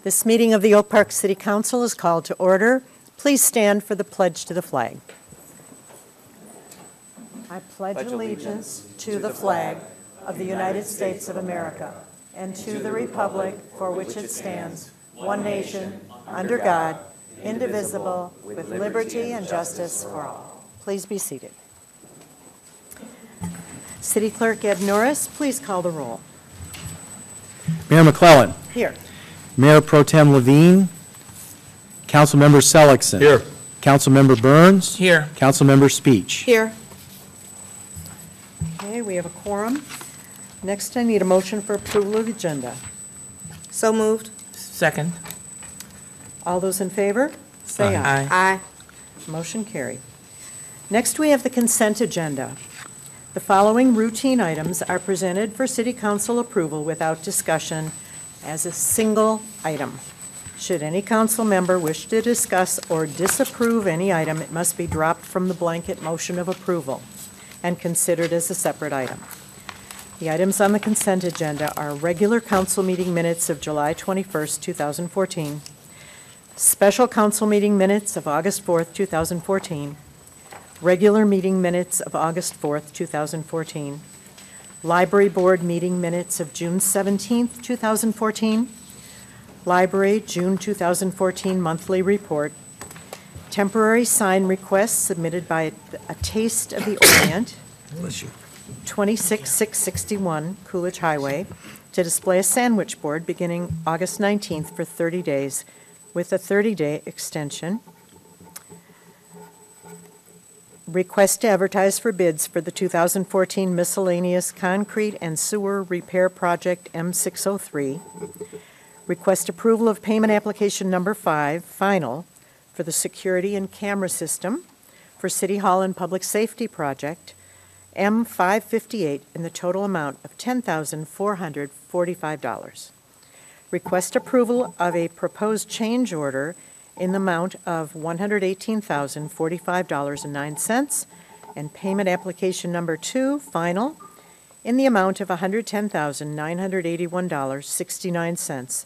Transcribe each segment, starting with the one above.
This meeting of the Oak Park City Council is called to order. Please stand for the pledge to the flag. I pledge allegiance to the flag of the United States of America and to the republic for which it stands, one nation, under God, indivisible, with liberty and justice for all. Please be seated. City Clerk Ed Norris, please call the roll. Mayor McClellan. Here. Mayor Pro Tem Levine. Councilmember Seligson. Here. Councilmember Burns. Here. Councilmember Speech. Here. Okay, we have a quorum. Next, I need a motion for approval of the agenda. So moved. Second. All those in favor, say aye. Aye. Motion carried. Next, we have the consent agenda. The following routine items are presented for City Council approval without discussion as a single item. Should any council member wish to discuss or disapprove any item, it must be dropped from the blanket motion of approval and considered as a separate item. The items on the consent agenda are regular council meeting minutes of July 21st, 2014, special council meeting minutes of August 4th, 2014, regular meeting minutes of August 4th, 2014, Library Board meeting minutes of June 17th, 2014, Library June 2014 monthly report, temporary sign requests submitted by A Taste of the Orient, 26661 Coolidge Highway, to display a sandwich board beginning August 19th for 30 days with a 30-day extension. Request to advertise for bids for the 2014 miscellaneous concrete and sewer repair project M603. Request approval of payment application number 5, final, for the security and camera system for City Hall and Public Safety Project M558 in the total amount of $10,445. Request approval of a proposed change order in the amount of $118,045.09 and payment application number 2, final, in the amount of $110,981.69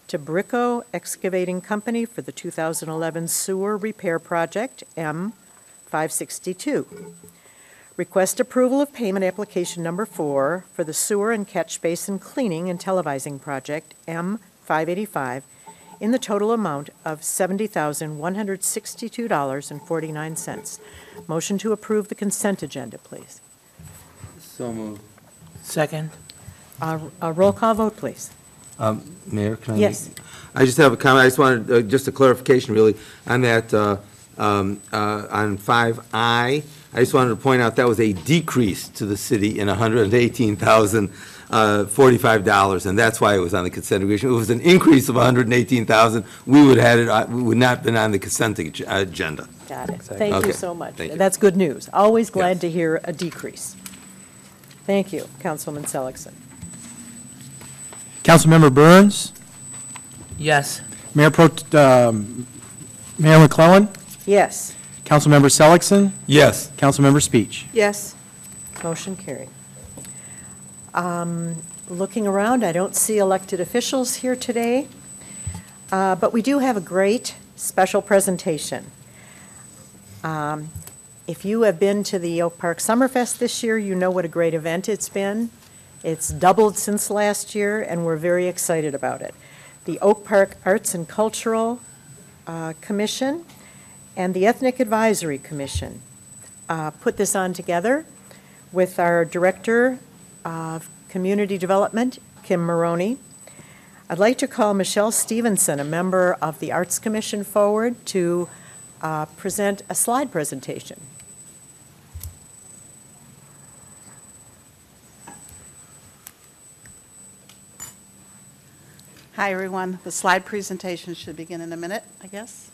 to Bricko Excavating Company for the 2011 sewer repair project M562. Request approval of payment application number 4 for the sewer and catch basin cleaning and televising project M585 in the total amount of $70,162.49. Motion to approve the consent agenda, please. So moved. Second. A roll call vote, please. Mayor, can I? Yes. I just have a comment. I just wanted just a clarification, really, on that, on 5I. I just wanted to point out that was a decrease to the city in $118,045, and that's why it was on the consent agenda. If it was an increase of $118,000, we would have had it. We would not have been on the consent agenda. Got it. Thank you Okay. so much. Thank you. That's good news. Always glad Yes. to hear a decrease. Thank you, Councilman Seligson. Councilmember Burns. Yes. Mayor McClellan. Yes, Councilmember Seligson. Yes. Councilmember Speech. Yes. motion carried. Looking around, I don't see elected officials here today, but we do have a great special presentation. If you have been to the Oak Park Summerfest this year, you know what a great event it's been. It's doubled since last year, and we're very excited about it. The Oak Park Arts and Cultural Commission and the Ethnic Advisory Commission put this on together with our Director of Community Development, Kim Maroney. I'd like to call Michelle Stevenson, a member of the Arts Commission, forward to present a slide presentation. Hi, everyone. The slide presentation should begin in a minute, I guess.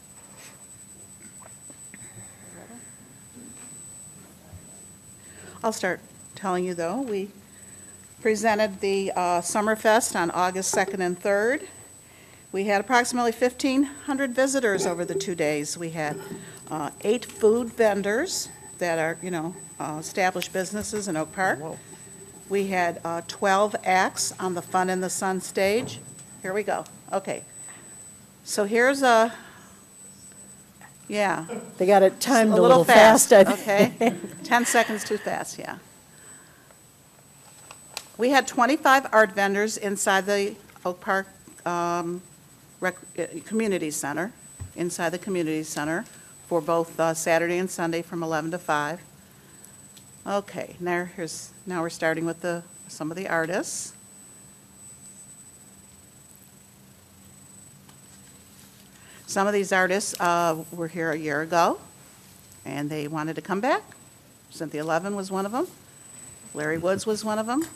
I'll start telling you, though. We presented the Summerfest on August 2nd and 3rd. We had approximately 1,500 visitors over the 2 days. We had 8 food vendors that are, established businesses in Oak Park. Whoa. We had 12 acts on the Fun in the Sun stage. Here we go. Okay. So here's yeah. They got it timed A a little little fast, I okay? think. 10 seconds too fast, yeah. We had 25 art vendors inside the Oak Park Community Center, inside the Community Center, for both Saturday and Sunday from 11 to 5. Okay, now we're starting with some of the artists. Some of these artists were here a year ago, and they wanted to come back. Cynthia Levin was one of them. Larry Woods was one of them.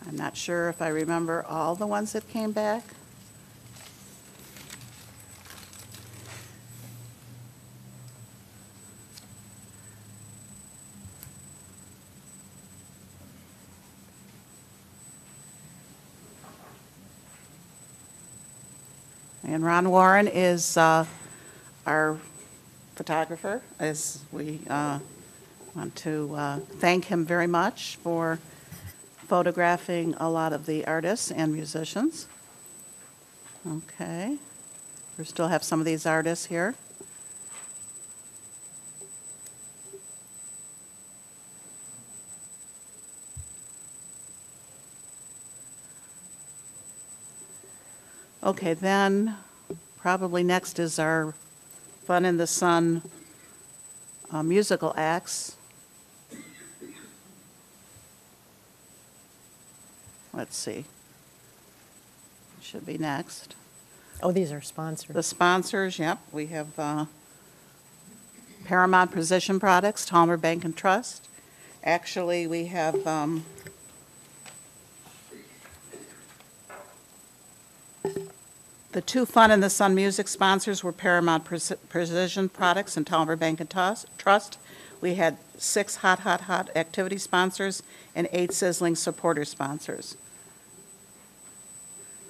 I'm not sure if I remember all the ones that came back. And Ron Warren is our photographer, as we want to thank him very much for photographing a lot of the artists and musicians. Okay. We still have some of these artists here. Okay, then probably next is our Fun in the Sun musical acts. Let's see. Should be next. Oh, these are sponsored. The sponsors, yep, we have Paramount Precision Products, Talmer Bank and Trust. Actually, we have the two Fun in the Sun music sponsors were Paramount Precision Products and Talmer Bank and Trust. We had 6 hot activity sponsors and 8 sizzling supporter sponsors.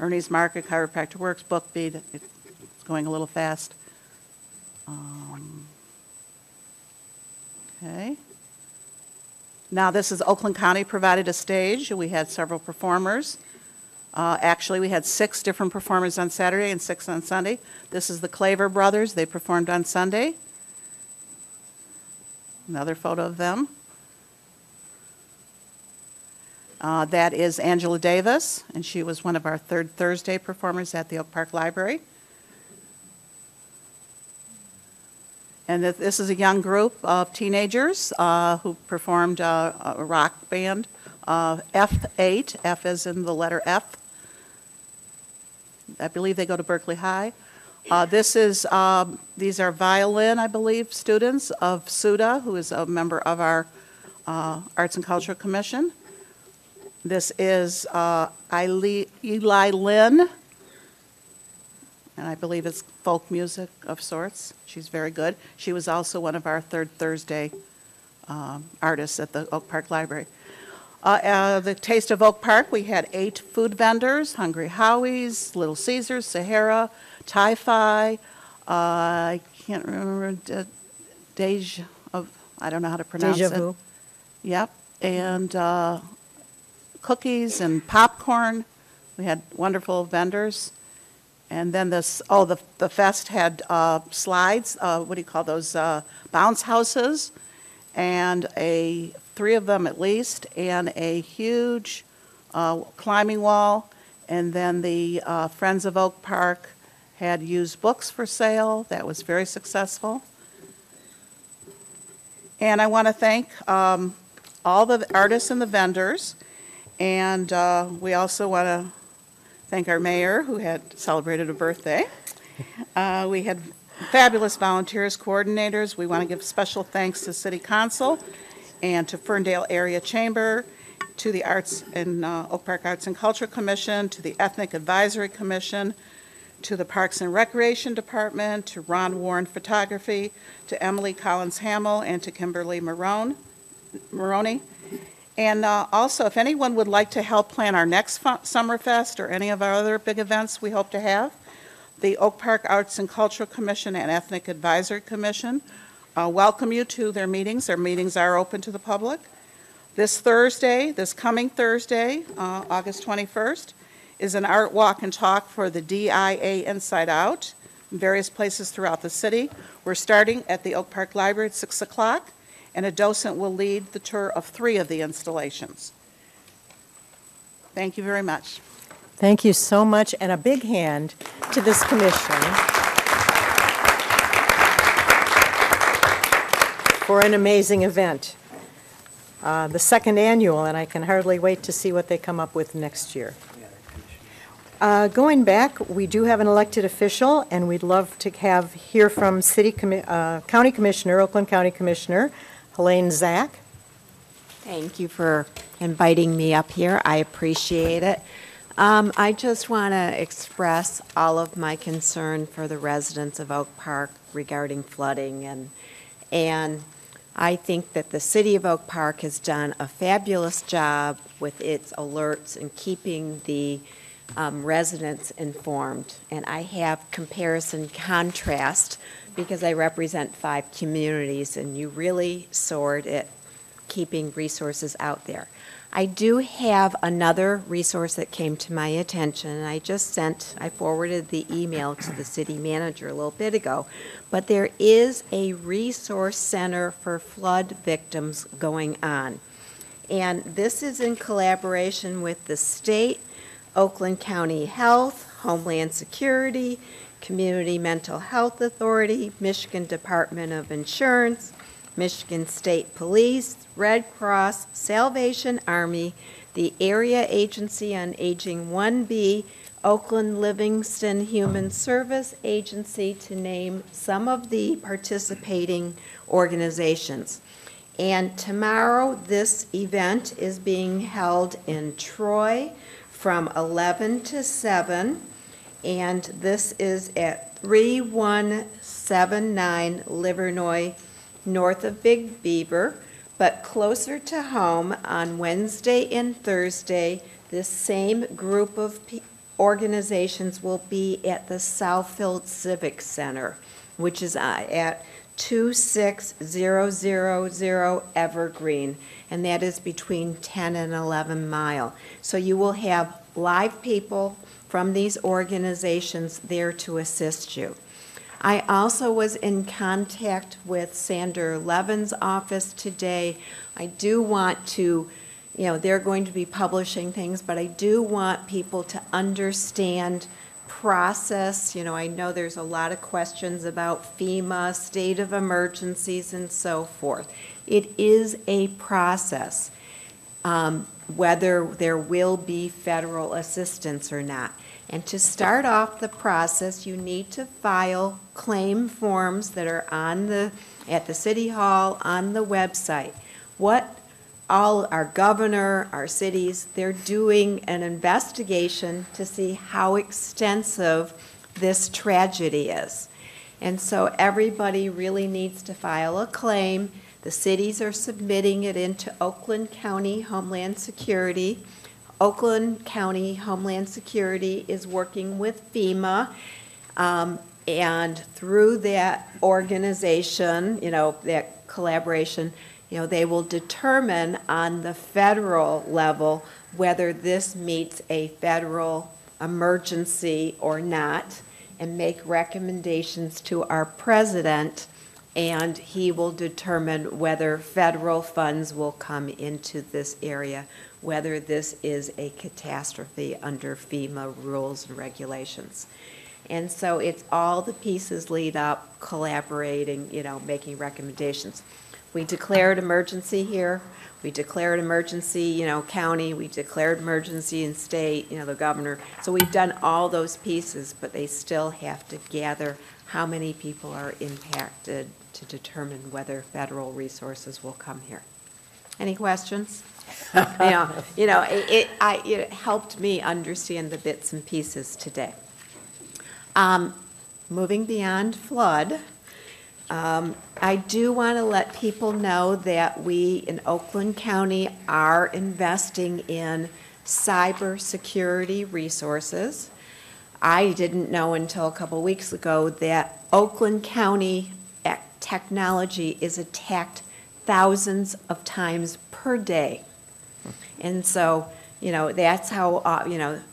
Ernie's Market, Chiropractor Works, BookBeat, it's going a little fast. Okay. Now this is Oakland County provided a stage. We had several performers. Actually, we had 6 different performers on Saturday and 6 on Sunday. This is the Claver Brothers. They performed on Sunday. Another photo of them. That is Angela Davis, and she was one of our third Thursday performers at the Oak Park Library. And this is a young group of teenagers who performed a rock band, F8, F as in the letter F. I believe they go to Berkeley High. These are violin, I believe, students of SUDA, who is a member of our Arts and Culture Commission. This is Eli Lynn, and I believe it's folk music of sorts. She's very good. She was also one of our third Thursday artists at the Oak Park Library. The Taste of Oak Park, we had 8 food vendors: Hungry Howie's, Little Caesars, Sahara, Thai-Fi, I can't remember, I don't know how to pronounce it. Deja Vu. Yep, and cookies and popcorn. We had wonderful vendors. And then the fest had slides, what do you call those, bounce houses, and 3 of them at least, and a huge climbing wall. And then the Friends of Oak Park had used books for sale. That was very successful. And I want to thank all the artists and the vendors. And we also want to thank our mayor, who had celebrated a birthday. We had fabulous volunteers, coordinators. We want to give special thanks to City Council and to Ferndale Area Chamber, to the Arts and Oak Park Arts and Culture Commission, to the Ethnic Advisory Commission, to the Parks and Recreation Department, to Ron Warren Photography, to Emily Collins Hamill, and to Kimberly Maroney. And also, if anyone would like to help plan our next Summerfest or any of our other big events we hope to have, the Oak Park Arts and Cultural Commission and Ethnic Advisory Commission welcome you to their meetings. Their meetings are open to the public. This coming Thursday, August 21st, is an art walk and talk for the DIA Inside Out in various places throughout the city. We're starting at the Oak Park Library at 6 o'clock, and a docent will lead the tour of 3 of the installations. Thank you very much. Thank you so much, and a big hand to this commission for an amazing event. The second annual, and I can hardly wait to see what they come up with next year. Going back, we do have an elected official, and we'd love to hear from County Commissioner, Oakland County Commissioner, Helene Zach. Thank you for inviting me up here. I appreciate it. I just want to express all of my concern for the residents of Oak Park regarding flooding, and I think that the City of Oak Park has done a fabulous job with its alerts and keeping the residents informed. And I have comparison contrast because I represent 5 communities, and you really soared at keeping resources out there. I do have another resource that came to my attention, and I forwarded the email to the city manager a little bit ago, but there is a resource center for flood victims going on. And this is in collaboration with the state, Oakland County Health, Homeland Security, Community Mental Health Authority, Michigan Department of Insurance, Michigan State Police, Red Cross, Salvation Army, the Area Agency on Aging 1B, Oakland Livingston Human Service Agency, to name some of the participating organizations. And tomorrow, this event is being held in Troy from 11 to 7, and this is at 3179 Livernois, north of Big Beaver, but closer to home on Wednesday and Thursday, this same group of organizations will be at the Southfield Civic Center, which is at 26000 Evergreen, and that is between 10 and 11 Mile. So you will have live people from these organizations there to assist you. I also was in contact with Sander Levin's office today. I do want to, they're going to be publishing things, but I do want people to understand process. I know there's a lot of questions about FEMA, state of emergencies, and so forth. It is a process, whether there will be federal assistance or not. And to start off the process, you need to file claim forms that are at the City Hall, on the website. All our governor, our cities, they're doing an investigation to see how extensive this tragedy is. And so everybody really needs to file a claim. The cities are submitting it into Oakland County Homeland Security. Oakland County Homeland Security is working with FEMA, and through that organization, that collaboration, they will determine on the federal level whether this meets a federal emergency or not, and make recommendations to our president, and he will determine whether federal funds will come into this area, whether this is a catastrophe under FEMA rules and regulations. And so it's all the pieces lead up, collaborating, making recommendations. We declared emergency here. We declared emergency, county. We declared emergency in state, the governor. So we've done all those pieces, but they still have to gather how many people are impacted to determine whether federal resources will come here. Any questions? It helped me understand the bits and pieces today. Moving beyond flood, I do want to let people know that we in Oakland County are investing in cybersecurity resources. I didn't know until a couple weeks ago that Oakland County technology is attacked thousands of times per day. And so You know, that's how,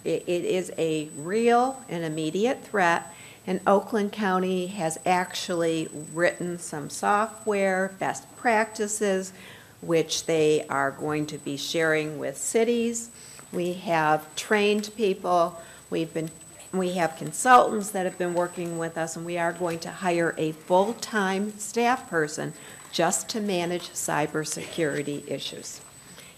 it is a real and immediate threat. And Oakland County has actually written some software, best practices, which they are going to be sharing with cities. We have trained people. We have consultants that have been working with us, and we are going to hire a full-time staff person just to manage cybersecurity issues.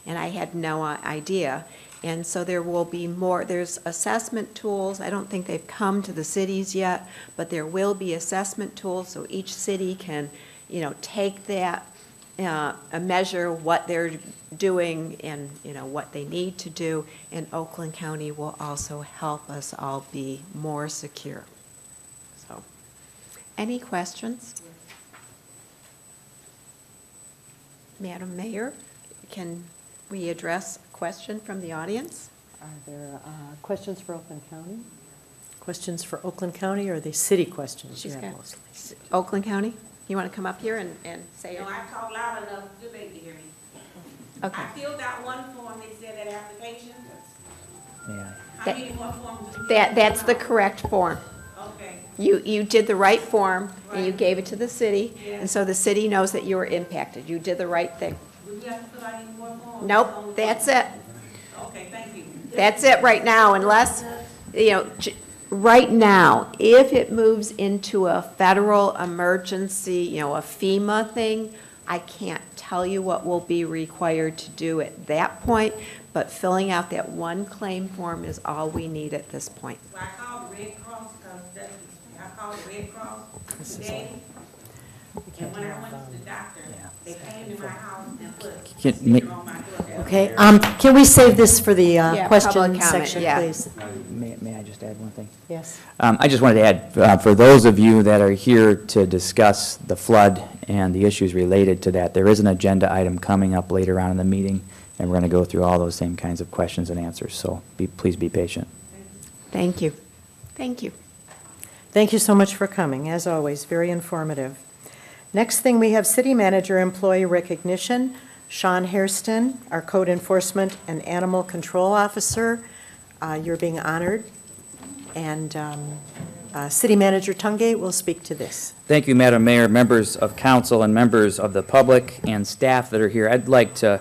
And I had no idea. And so there will be more, there's assessment tools. I don't think they've come to the cities yet, but there will be assessment tools so each city can, take that, measure what they're doing and, what they need to do. And Oakland County will also help us all be more secure. So, any questions? Madam Mayor, can we address a question from the audience? Are there questions for Oakland County? Questions for Oakland County, or are they city questions you She's have got- mostly? Oakland County, you want to come up here and say it? No, I talk loud enough, you may hear me. Okay. I filled out one form, they said that application. Yeah. How That- many more forms? do we That's fill the out? correct form. Okay, You did the right form, and you Right. gave it to the city, Yeah. and so the city knows that you were impacted. You did the right thing. do we have to fill out any more forms? Nope, that's it. Okay, thank you. That's it right now, unless, right now, if it moves into a federal emergency, a FEMA thing, I can't tell you what will be required to do at that point, but filling out that one claim form is all we need at this point. Well, I called the Red Cross, because I called the Red Cross today, and when I went to the doctor, they came to my house and put a Can- sticker on my door. Okay, can we save this for the question public comment, section, yeah. please? May I just add one thing? Yes. I just wanted to add, for those of you that are here to discuss the flood and the issues related to that, there is an agenda item coming up later on in the meeting, and we're going to go through all those same kinds of questions and answers, so please be patient. Thank you. Thank you. Thank you so much for coming, as always, very informative. Next thing, we have City Manager Employee Recognition. Sean Hairston, our Code Enforcement and Animal Control Officer, you're being honored. And City Manager Tungate will speak to this. Thank you, Madam Mayor, members of council, and members of the public and staff that are here. I'd like to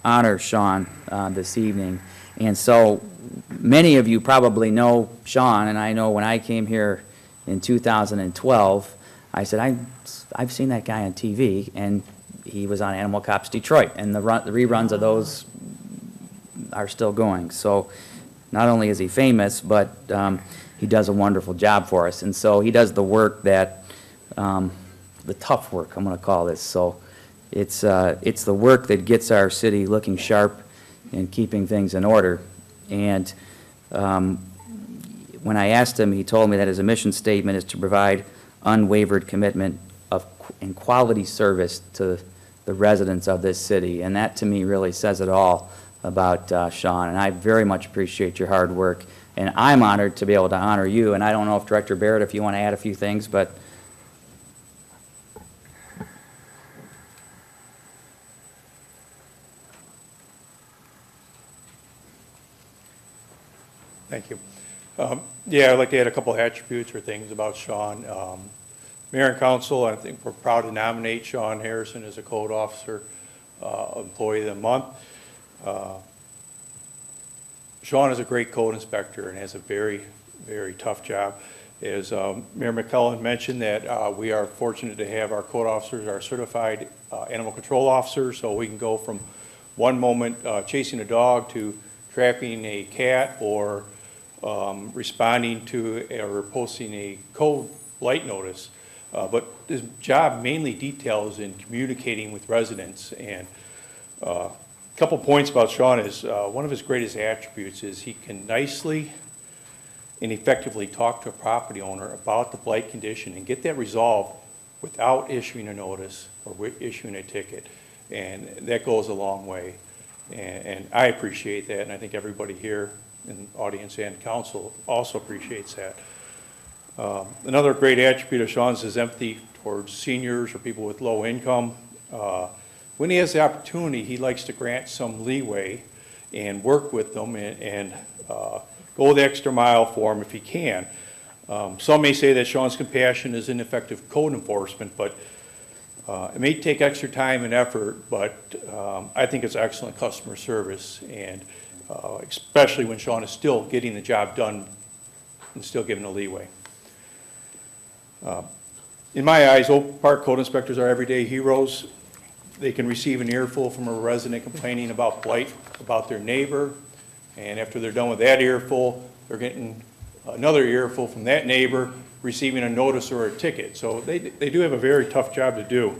honor Sean this evening. And so many of you probably know Sean, and I know when I came here in 2012, I said, I've seen that guy on TV, and he was on Animal Cops Detroit, and the reruns of those are still going. So not only is he famous, but he does a wonderful job for us. And so he does the work that, the tough work, I'm going to call this. So it's the work that gets our city looking sharp and keeping things in order. And when I asked him, he told me that his mission statement is to provide unwavered commitment and quality service to the residents of this city. And that, to me, really says it all about Sean. And I very much appreciate your hard work. And I'm honored to be able to honor you. And I don't know if Director Barrett, if you want to add a few things, but Thank you. Yeah, I'd like to add a couple of attributes or things about Sean. Mayor and council, I think we're proud to nominate Sean Harrison as a code officer, employee of the month. Sean is a great code inspector and has a very, very tough job. As Mayor McClellan mentioned, that we are fortunate to have our code officers, our certified animal control officers, so we can go from one moment chasing a dog to trapping a cat or responding to or posting a code light notice. But his job mainly details in communicating with residents. And a couple points about Sean is one of his greatest attributes is he can nicely and effectively talk to a property owner about the blight condition and get that resolved without issuing a notice or issuing a ticket. And that goes a long way. And I appreciate that, and I think everybody here in the audience and council also appreciates that. Another great attribute of Sean's is empathy towards seniors or people with low income. When he has the opportunity, he likes to grant some leeway and work with them and go the extra mile for them if he can. Some may say that Sean's compassion is ineffective code enforcement, but it may take extra time and effort, but I think it's excellent customer service, and especially when Sean is still getting the job done and still given a leeway. In my eyes, Oak Park code inspectors are everyday heroes. They can receive an earful from a resident complaining about blight about their neighbor, and after they're done with that earful, they're getting another earful from that neighbor, receiving a notice or a ticket. So they do have a very tough job to do.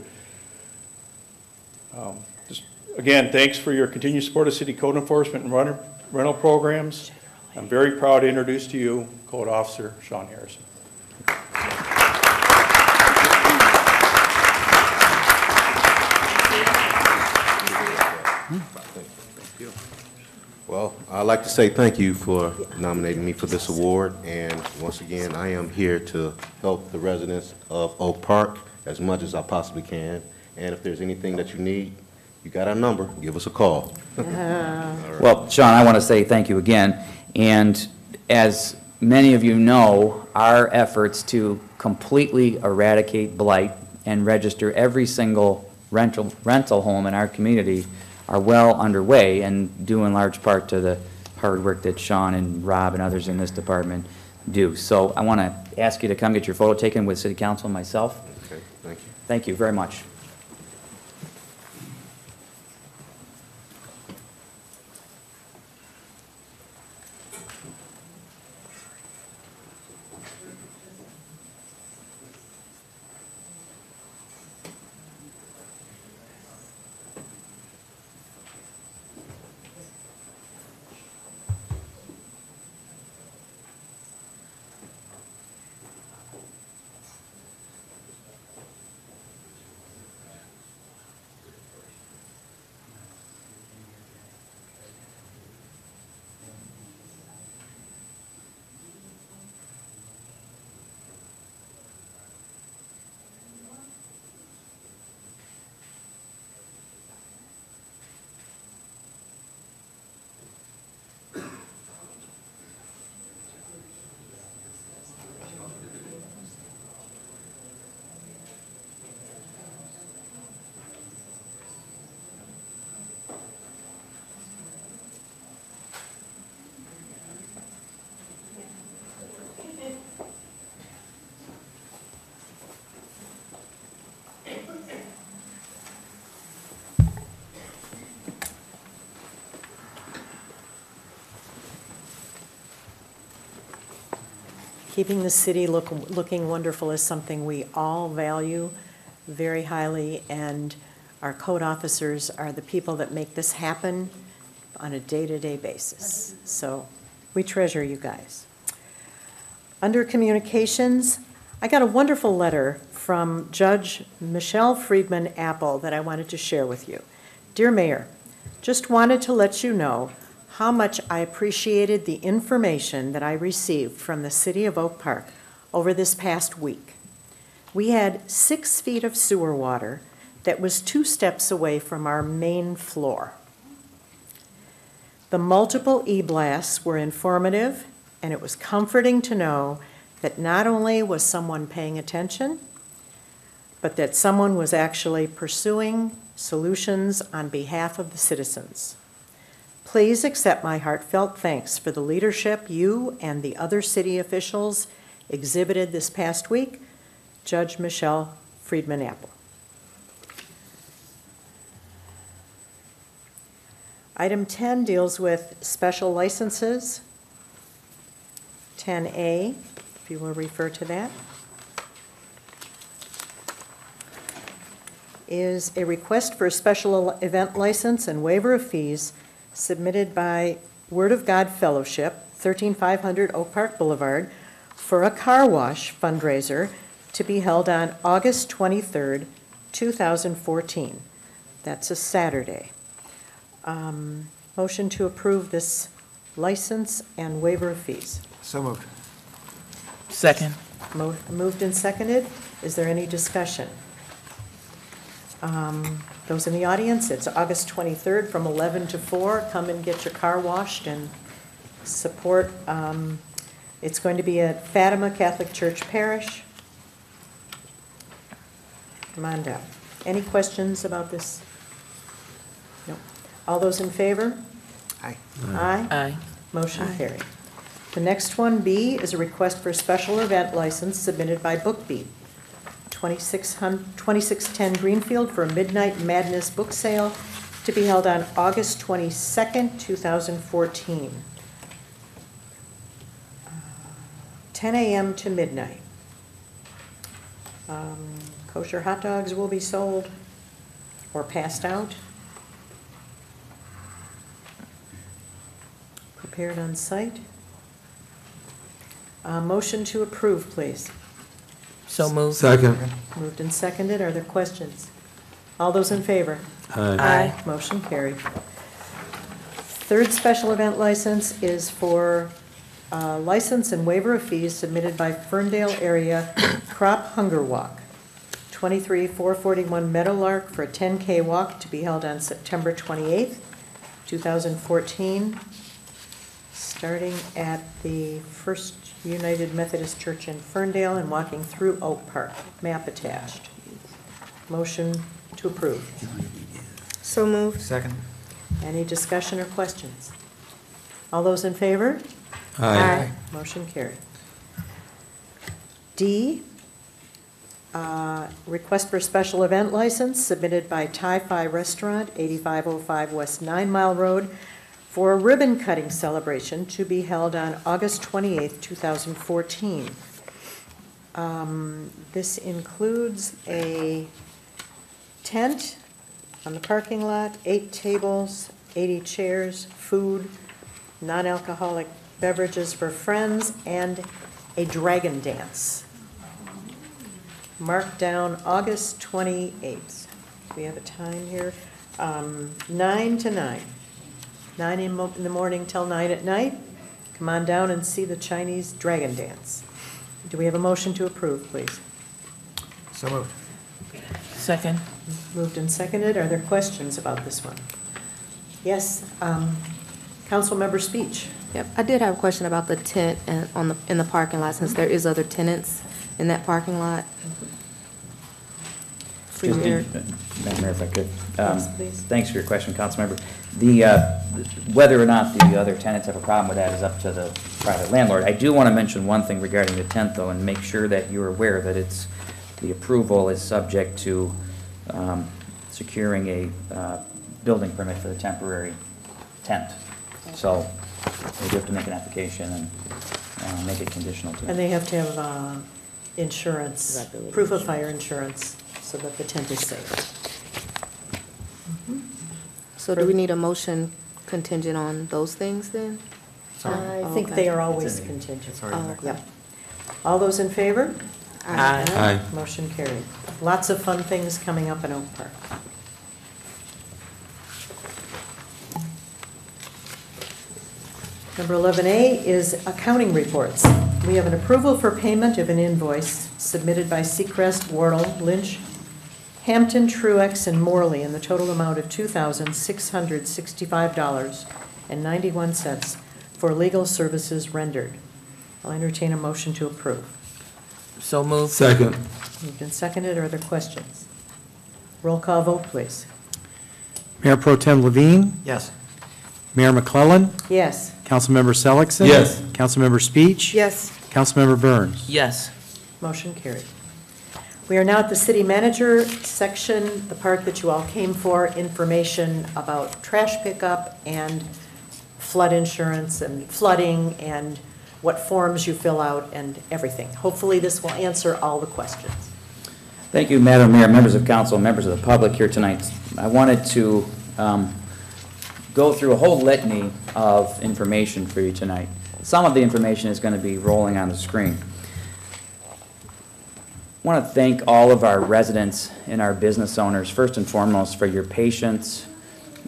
Just, again, thanks for your continued support of city code enforcement and rental programs. I'm very proud to introduce to you Code Officer Sean Harrison. Well, I'd like to say thank you for nominating me for this award, and once again, I am here to help the residents of Oak Park as much as I possibly can, and if there's anything that you need, you got our number, give us a call. Well, Sean, I want to say thank you again, and as many of you know, our efforts to completely eradicate blight and register every single rental home in our community are well underway, and due in large part to the hard work that Sean and Rob and others in this department do. So I want to ask you to come get your photo taken with City Council and myself. Okay, thank you. Thank you very much. Keeping the city looking wonderful is something we all value very highly, and our code officers are the people that make this happen on a day-to-day basis. So we treasure you guys. Under communications, I got a wonderful letter from Judge Michelle Friedman Apple that I wanted to share with you. Dear Mayor, just wanted to let you know how much I appreciated the information that I received from the City of Oak Park over this past week. We had 6 feet of sewer water that was 2 steps away from our main floor. The multiple e-blasts were informative, and it was comforting to know that not only was someone paying attention, but that someone was actually pursuing solutions on behalf of the citizens. Please accept my heartfelt thanks for the leadership you and the other city officials exhibited this past week. Judge Michelle Friedman Apple. Item 10 deals with special licenses. 10A, if you will refer to that, is a request for a special event license and waiver of fees submitted by Word of God Fellowship, 13500 Oak Park Boulevard, for a car wash fundraiser to be held on August 23rd, 2014. That's a Saturday. Motion to approve this license and waiver of fees. So moved. Second. Moved and seconded. Is there any discussion? Those in the audience, it's August 23rd from 11 to 4. Come and get your car washed and support. It's going to be at Fatima Catholic Church Parish. Come on down. Any questions about this? No. All those in favor? Aye. Aye. Aye. Motion carried. The next one, B, is a request for a special event license submitted by BookBeat, 2610 Greenfield, for a Midnight Madness book sale to be held on August 22nd, 2014. 10 a.m. to midnight. Kosher hot dogs will be sold or passed out. Prepared on site. Motion to approve, please. So moved. Second. Moved and seconded. Are there questions? All those in favor? Aye. Motion carried. Third special event license is for license and waiver of fees submitted by Ferndale Area Crop Hunger Walk, 23441 Meadowlark, for a 10K walk to be held on September 28th, 2014, starting at the First United Methodist Church in Ferndale and walking through Oak Park. Map attached. Motion to approve. So moved. Second. Any discussion or questions? All those in favor? Aye. Motion carried. D, request for special event license submitted by Thai-Fi Restaurant, 8505 West 9 Mile Road, for a ribbon cutting celebration to be held on August 28th, 2014. This includes a tent on the parking lot, 8 tables, 80 chairs, food, non-alcoholic beverages for friends, and a dragon dance. Marked down August 28th. We have a time here, 9 to 9. 9 in the morning till 9 at night. Come on down and see the Chinese dragon dance. Do we have a motion to approve, please? So moved. Second. Moved and seconded. Are there questions about this one? Yes, Councilmember Speech. Yep, I did have a question about the tent and in the parking lot, since there is other tenants in that parking lot. Excuse me, Mayor. Madam Mayor, if I could. Yes, please. Thanks for your question, Councilmember. Whether or not the other tenants have a problem with that is up to the private landlord. I do want to mention one thing regarding the tent, though, and make sure that you're aware that the approval is subject to securing a building permit for the temporary tent. So we do have to make an application and make it conditional to. And they have to have insurance, proof of fire insurance, so that the tent is safe. So do we need a motion contingent on those things then? I think okay. they are always contingent. Yep. All those in favor? Aye. Aye. Motion carried. Lots of fun things coming up in Oak Park. Number 11A is accounting reports. We have an approval for payment of an invoice submitted by Seacrest, Wardle, Lynch, Hampton, Truex, and Morley in the total amount of $2,665.91 for legal services rendered. I'll entertain a motion to approve. So moved. Second. Moved and seconded. Are there questions? Roll call vote, please. Mayor Pro Tem Levine? Yes. Mayor McClellan? Yes. Councilmember Seligson? Yes. Councilmember Speech? Yes. Councilmember Burns? Yes. Motion carried. We are now at the city manager section, the part that you all came for, information about trash pickup and flood insurance and flooding and what forms you fill out and everything. Hopefully this will answer all the questions. Thank you, Madam Mayor, members of council, members of the public here tonight. I wanted to go through a whole litany of information for you tonight. Some of the information is going to be rolling on the screen. I want to thank all of our residents and our business owners, first and foremost, for your patience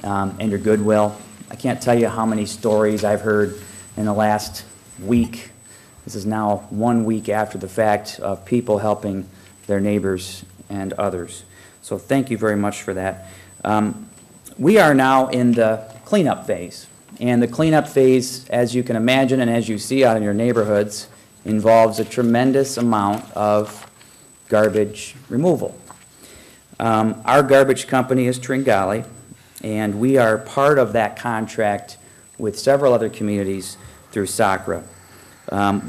and your goodwill. I can't tell you how many stories I've heard in the last week. This is now 1 week after the fact of people helping their neighbors and others. So thank you very much for that. We are now in the cleanup phase. And the cleanup phase, as you can imagine and as you see out in your neighborhoods, involves a tremendous amount of garbage removal. Our garbage company is Tringali, and we are part of that contract with several other communities through SACRA.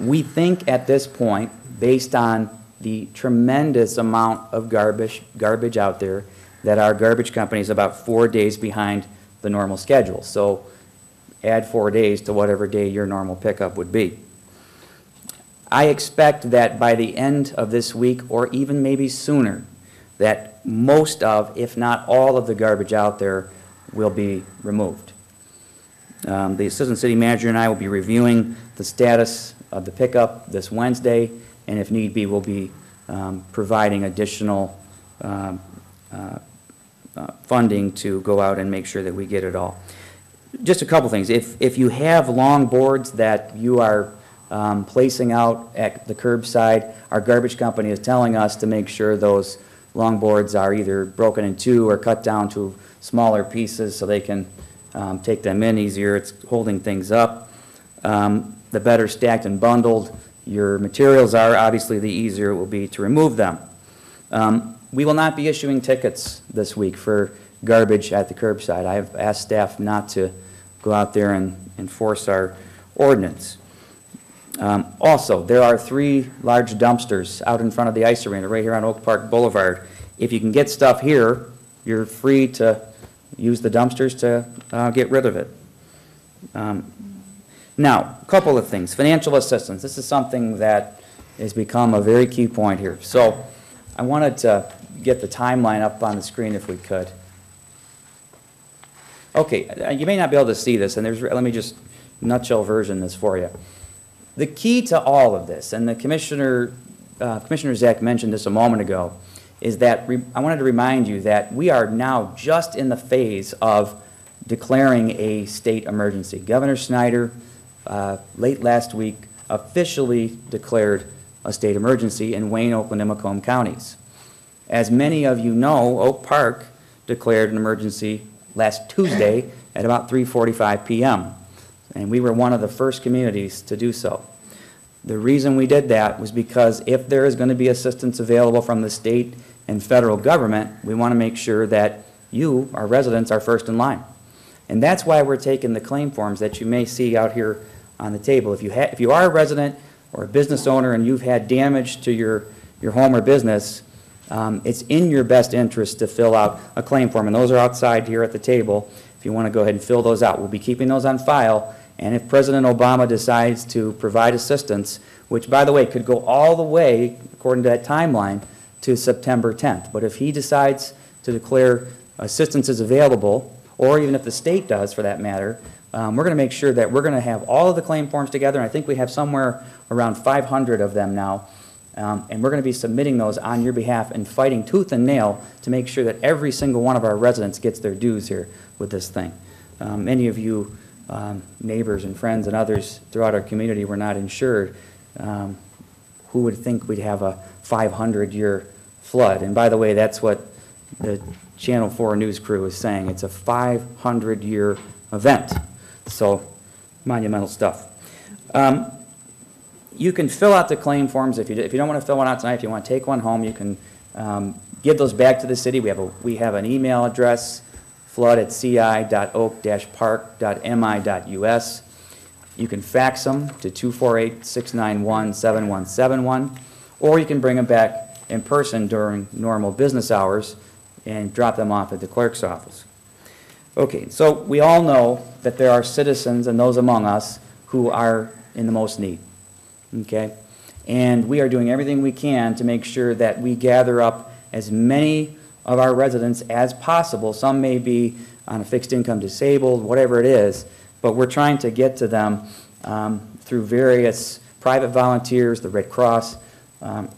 We think at this point, based on the tremendous amount of garbage out there, that our garbage company is about 4 days behind the normal schedule. So add 4 days to whatever day your normal pickup would be. I expect that by the end of this week, or even maybe sooner, that most of, if not all of the garbage out there will be removed. The Assistant City Manager and I will be reviewing the status of the pickup this Wednesday, and if need be, we'll be providing additional funding to go out and make sure that we get it all. Just a couple things. If you have long boards that you are placing out at the curbside, our garbage company is telling us to make sure those long boards are either broken in two or cut down to smaller pieces so they can take them in easier. It's holding things up. The better stacked and bundled your materials are, obviously the easier it will be to remove them. We will not be issuing tickets this week for garbage at the curbside. I have asked staff not to go out there and enforce our ordinance. Also, there are 3 large dumpsters out in front of the ice arena right here on Oak Park Boulevard. If you can get stuff here, you're free to use the dumpsters to get rid of it. Now, a couple of things. Financial assistance. This is something that has become a very key point here. So I wanted to get the timeline up on the screen if we could. Okay, you may not be able to see this, and let me just nutshell version this for you. The key to all of this, and the Commissioner Zach mentioned this a moment ago, is that I wanted to remind you that we are now just in the phase of declaring a state emergency. Governor Snyder, late last week, officially declared a state emergency in Wayne, Oakland, and Macomb counties. As many of you know, Oak Park declared an emergency last Tuesday at about 3:45 p.m. And we were one of the first communities to do so. The reason we did that was because if there is going to be assistance available from the state and federal government, we want to make sure that you, our residents, are first in line. And that's why we're taking the claim forms that you may see out here on the table. If you are a resident or a business owner and you've had damage to your home or business, it's in your best interest to fill out a claim form. And those are outside here at the table if you want to go ahead and fill those out. We'll be keeping those on file. And if President Obama decides to provide assistance, which, by the way, could go all the way, according to that timeline, to September 10th. But if he decides to declare assistance is available, or even if the state does, for that matter, we're going to make sure that we're going to have all of the claim forms together. And I think we have somewhere around 500 of them now. And we're going to be submitting those on your behalf and fighting tooth and nail to make sure that every single one of our residents gets their dues here with this thing. Many of you neighbors and friends and others throughout our community were not insured. Who would think we'd have a 500-year flood? And by the way, that's what the Channel 4 news crew is saying. It's a 500-year event. So, monumental stuff. You can fill out the claim forms. If you don't want to fill one out tonight, if you want to take one home, you can give those back to the city. We have an email address, flood@ci.oak-park.mi.us. You can fax them to 248-691-7171, or you can bring them back in person during normal business hours and drop them off at the clerk's office. Okay, so we all know that there are citizens and those among us who are in the most need, okay? And we are doing everything we can to make sure that we gather up as many of our residents as possible. Some may be on a fixed income disabled, whatever it is, but we're trying to get to them through various private volunteers, the Red Cross,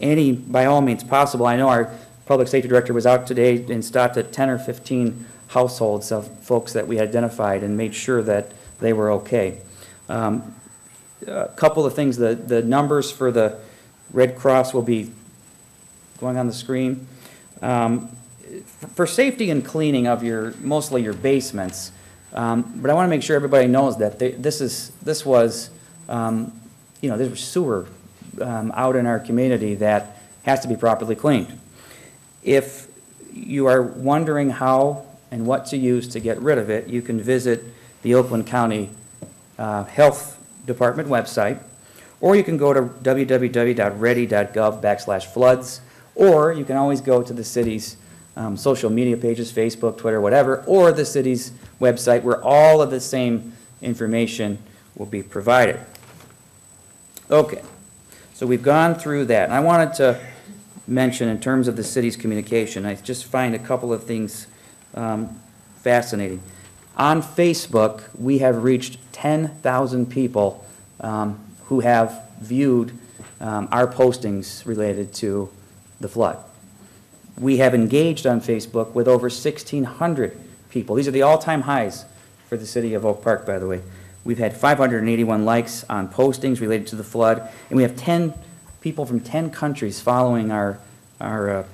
any, by all means possible. I know our public safety director was out today and stopped at 10 or 15 households of folks that we identified and made sure that they were okay. A couple of things, the numbers for the Red Cross will be going on the screen. for safety and cleaning of mostly your basements, but I want to make sure everybody knows that this was, there's sewer out in our community that has to be properly cleaned. If you are wondering how and what to use to get rid of it, you can visit the Oakland County Health Department website, or you can go to www.ready.gov/floods, or you can always go to the city's social media pages, Facebook, Twitter, whatever, or the city's website where all of the same information will be provided. Okay, so we've gone through that, and I wanted to mention in terms of the city's communication, I just find a couple of things fascinating. On Facebook, we have reached 10,000 people who have viewed our postings related to the flood. We have engaged on Facebook with over 1,600 people. These are the all-time highs for the city of Oak Park, by the way. We've had 581 likes on postings related to the flood, and we have 10 people from 10 countries following our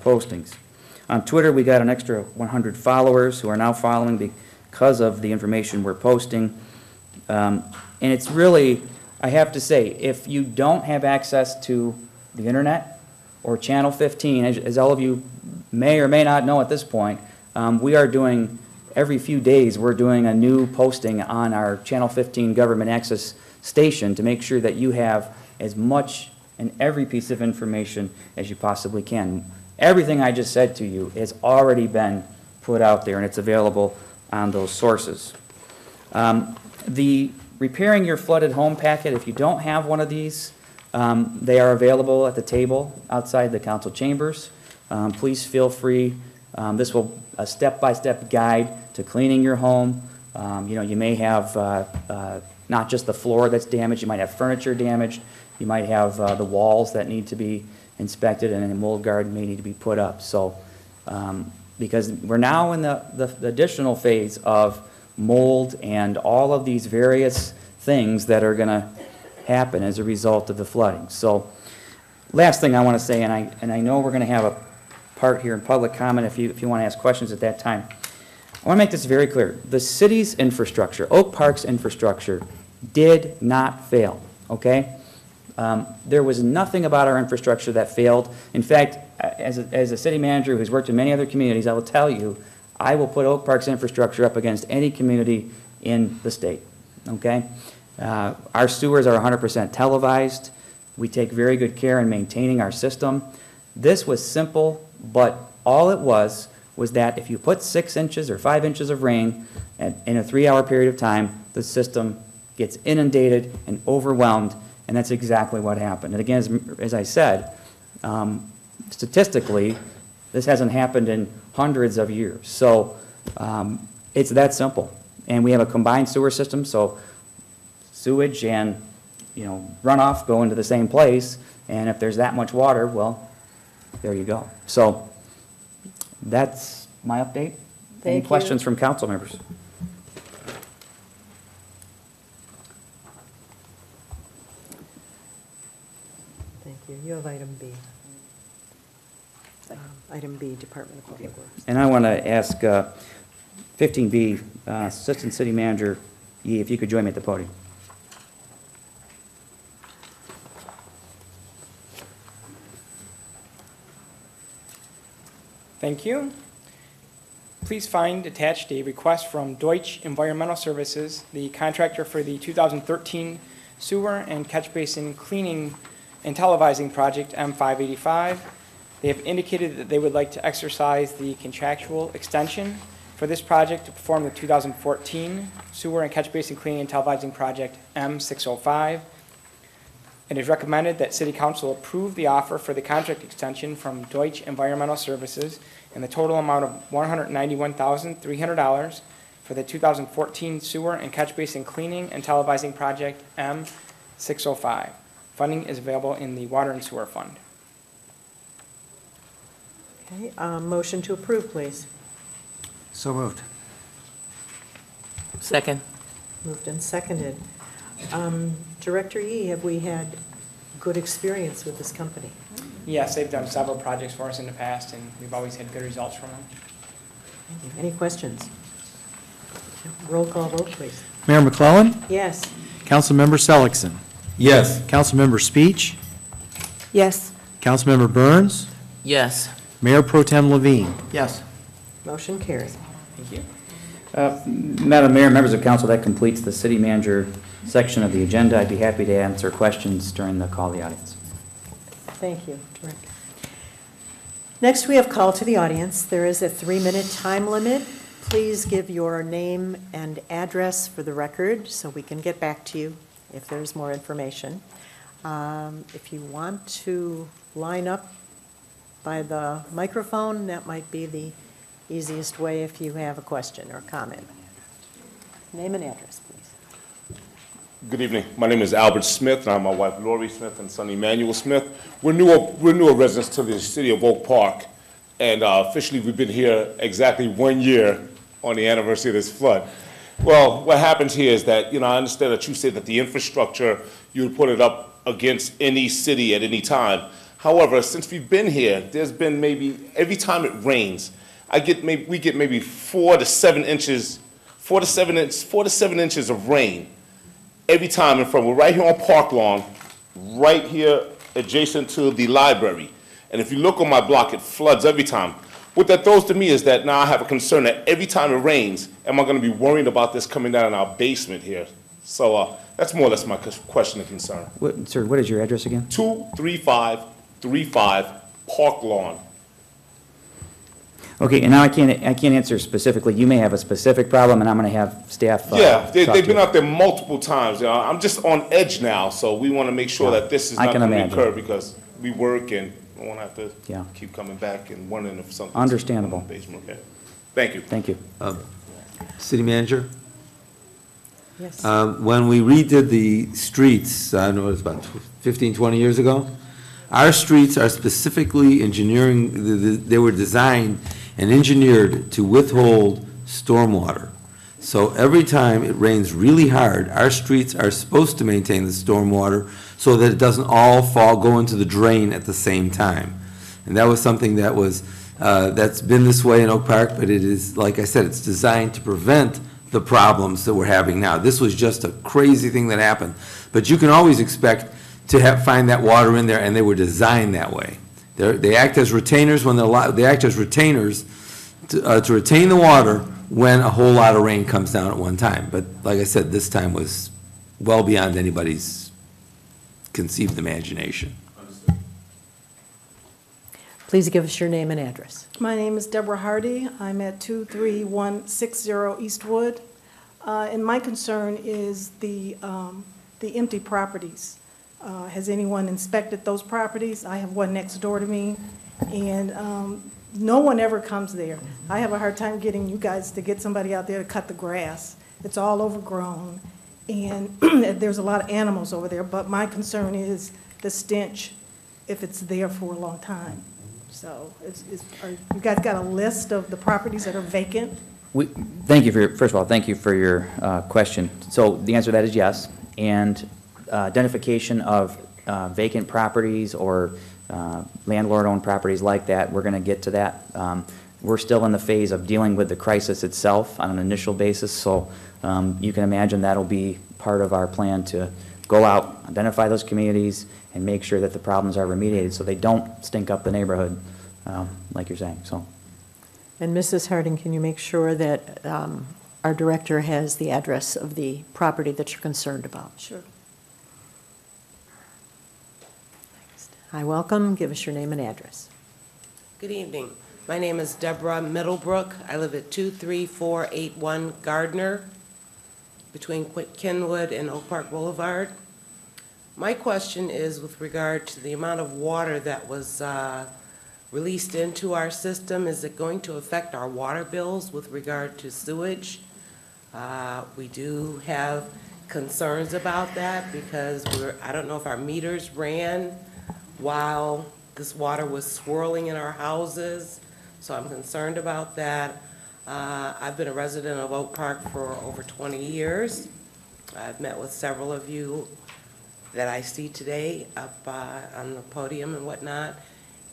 postings. On Twitter, we got an extra 100 followers who are now following because of the information we're posting. And it's really, I have to say, if you don't have access to the internet or Channel 15, as all of you may or may not know at this point, we are doing, every few days, we're doing a new posting on our Channel 15 government access station to make sure that you have as much and every piece of information as you possibly can. Everything I just said to you has already been put out there, and it's available on those sources. The Repairing Your Flooded Home packet, if you don't have one of these, they are available at the table outside the council chambers. Please feel free. This will a step-by-step guide to cleaning your home. You may have not just the floor that's damaged, you might have furniture damaged, you might have the walls that need to be inspected, and a mold guard may need to be put up. So, because we're now in the additional phase of mold and all of these various things that are going to happen as a result of the flooding. So, last thing I want to say, and I know we're going to have a part here in public comment if you want to ask questions at that time. I want to make this very clear. The city's infrastructure, Oak Park's infrastructure, did not fail, okay? There was nothing about our infrastructure that failed. In fact, as a city manager who's worked in many other communities, I will tell you, I will put Oak Park's infrastructure up against any community in the state, okay? Our sewers are 100% televised. We take very good care in maintaining our system. This was simple, but all it was that if you put 6 inches or 5 inches of rain in a 3-hour period of time, the system gets inundated and overwhelmed, and that's exactly what happened. And again, as I said, statistically, this hasn't happened in hundreds of years. So it's that simple. And we have a combined sewer system, so sewage and runoff go into the same place, and if there's that much water, well, there you go. So that's my update. Any questions from council members? Thank you. You have item B. Item B, Department of Public Works. And I want to ask 15B, Assistant City Manager Yee, if you could join me at the podium. Thank you. Please find attached a request from Deutsch Environmental Services, the contractor for the 2013 sewer and catch basin cleaning and televising project M585. They have indicated that they would like to exercise the contractual extension for this project to perform the 2014 sewer and catch basin cleaning and televising project M605. It is recommended that City Council approve the offer for the contract extension from Deutsch Environmental Services in the total amount of $191,300 for the 2014 sewer and catch basin cleaning and televising project M605. Funding is available in the Water and Sewer Fund. Okay, motion to approve, please. So moved. Second. Moved and seconded. Director Yee, have we had good experience with this company? Yes, they've done several projects for us in the past, and we've always had good results from them. Any questions? Roll call vote, please. Mayor McClellan? Yes. Councilmember Seligson? Yes. Councilmember Speech? Yes. Councilmember Burns? Yes. Mayor Pro Tem Levine? Yes. Motion carried. Thank you. Madam Mayor, members of council, that completes the city manager section of the agenda. I'd be happy to answer questions during the call of the audience. Thank you, Director. Next, we have call to the audience. There is a 3-minute time limit. Please give your name and address for the record so we can get back to you if there's more information. If you want to line up by the microphone, that might be the easiest way if you have a question or comment. Name and address, please. Good evening. My name is Albert Smith, and I'm my wife Lori Smith and son Emmanuel Smith. We're newer residents to the city of Oak Park, and officially we've been here exactly 1 year on the anniversary of this flood. Well, what happens here is that, I understand that you said that the infrastructure, you would put it up against any city at any time. However, since we've been here, there's been maybe, every time it rains, we get maybe 4 to 7 inches of rain every time in front. We're right here on Park Lawn, right here adjacent to the library. And if you look on my block, it floods every time. What that throws to me is that now I have a concern that every time it rains, am I going to be worried about this coming down in our basement here? So that's more or less my question and concern. Sir, what is your address again? 23535 Park Lawn. Okay, and now I can't answer specifically. You may have a specific problem, and I'm going to have staff. Yeah, they've talk to been you. out there multiple times. I'm just on edge now, so we want to make sure that this is I not can going to imagine. recur because we work and we won't have to Yeah. keep coming back and wondering if something's Understandable. in the basement. Okay. Thank you. Thank you. City manager? Yes. When we redid the streets, I don't know, it was about 15, 20 years ago, our streets are specifically they were designed and engineered to withhold stormwater. So every time it rains really hard, our streets are supposed to maintain the stormwater so that it doesn't all go into the drain at the same time. And that was something that that's been this way in Oak Park, but it is, like I said, it's designed to prevent the problems that we're having now. This was just a crazy thing that happened. But you can always expect to find that water in there, and they were designed that way. They act as retainers they act as retainers to retain the water when a whole lot of rain comes down at one time. But like I said, this time was well beyond anybody's conceived imagination. Please give us your name and address. My name is Deborah Hardy. I'm at 23160 Eastwood. And my concern is the empty properties. Has anyone inspected those properties? I have one next door to me, and no one ever comes there. I have a hard time getting you guys to get somebody out there to cut the grass. It's all overgrown, and there's a lot of animals over there, but my concern is the stench if it's there for a long time. So you guys got a list of the properties that are vacant? Thank you first of all, thank you for your question. So the answer to that is yes, and identification of vacant properties or landlord-owned properties like that, we're going to get to that. We're still in the phase of dealing with the crisis itself on an initial basis, so you can imagine that'll be part of our plan to go out, identify those communities, and make sure that the problems are remediated so they don't stink up the neighborhood, like you're saying. So. And Mrs. Harding, can you make sure that our director has the address of the property that you're concerned about? Sure. Hi, welcome. Give us your name and address. Good evening. My name is Deborah Middlebrook. I live at 23481 Gardner, between Kenwood and Oak Park Boulevard. My question is with regard to the amount of water that was released into our system. Is it going to affect our water bills with regard to sewage? We do have concerns about that because I don't know if our meters ran while this water was swirling in our houses, so I'm concerned about that. I've been a resident of Oak Park for over 20 years. I've met with several of you that I see today up on the podium and whatnot,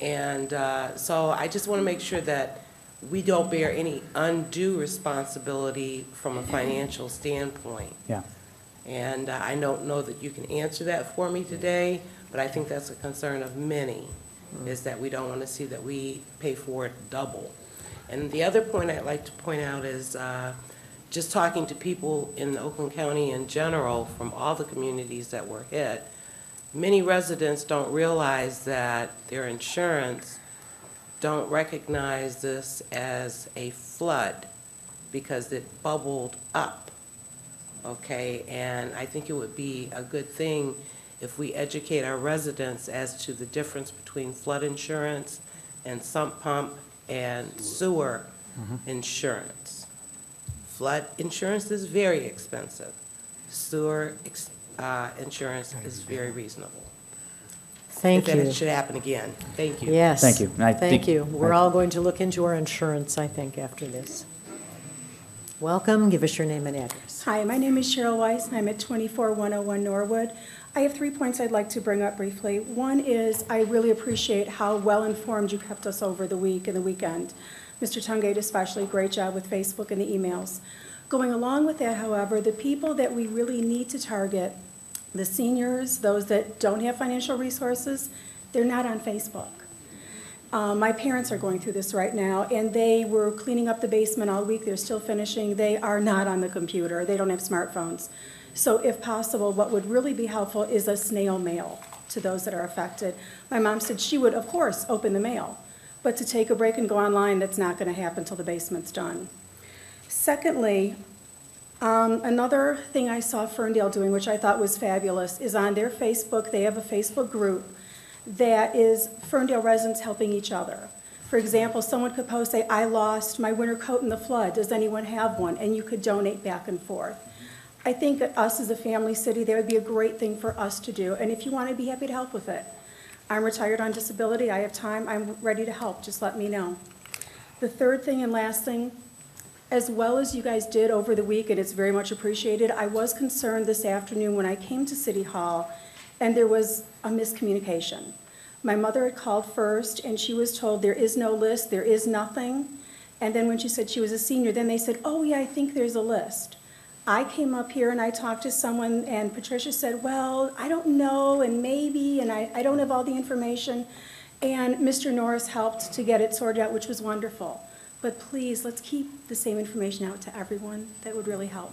And so I just want to make sure that we don't bear any undue responsibility from a financial standpoint. Yeah. And I don't know that you can answer that for me today, but I think that's a concern of many, is that we don't want to see that we pay for it double. And the other point I'd like to point out is just talking to people in Oakland County in general from all the communities that were hit, many residents don't realize that their insurance don't recognize this as a flood because it bubbled up, okay? And I think it would be a good thing if we educate our residents as to the difference between flood insurance and sump pump and sewer insurance. Flood insurance is very expensive. Sewer insurance is very reasonable. Thank If you. it should happen again. Thank you. Yes. Thank you. And I Thank think- you. We're all going to look into our insurance, I think, after this. Welcome. Give us your name and address. Hi, my name is Cheryl Weiss, and I'm at 24101 Norwood. I have 3 points I'd like to bring up briefly. One is I really appreciate how well-informed you kept us over the week and the weekend. Mr. Tungate especially, great job with Facebook and the emails. Going along with that, however, the people that we really need to target, the seniors, those that don't have financial resources, they're not on Facebook. My parents are going through this right now, and they were cleaning up the basement all week. They're still finishing. They are not on the computer. They don't have smartphones. So if possible, what would really be helpful is a snail mail to those that are affected. My mom said she would, of course, open the mail, but to take a break and go online, that's not going to happen until the basement's done. Secondly, another thing I saw Ferndale doing, which I thought was fabulous, is on their Facebook, they have a Facebook group that is Ferndale residents helping each other. For example, someone could post, say, I lost my winter coat in the flood. Does anyone have one? And you could donate back and forth. I think that us as a family city, that would be a great thing for us to do. And if you want, I'd be happy to help with it. I'm retired on disability. I have time. I'm ready to help. Just let me know. The third thing and last thing, as well as you guys did over the week, and it's very much appreciated, I was concerned this afternoon when I came to City Hall and there was a miscommunication. My mother had called first and she was told there is no list, there is nothing. And then when she said she was a senior, then they said, oh yeah, I think there's a list. I came up here and I talked to someone and Patricia said, well, I don't know and maybe, and I don't have all the information. And Mr. Norris helped to get it sorted out, which was wonderful. But please, let's keep the same information out to everyone. That would really help.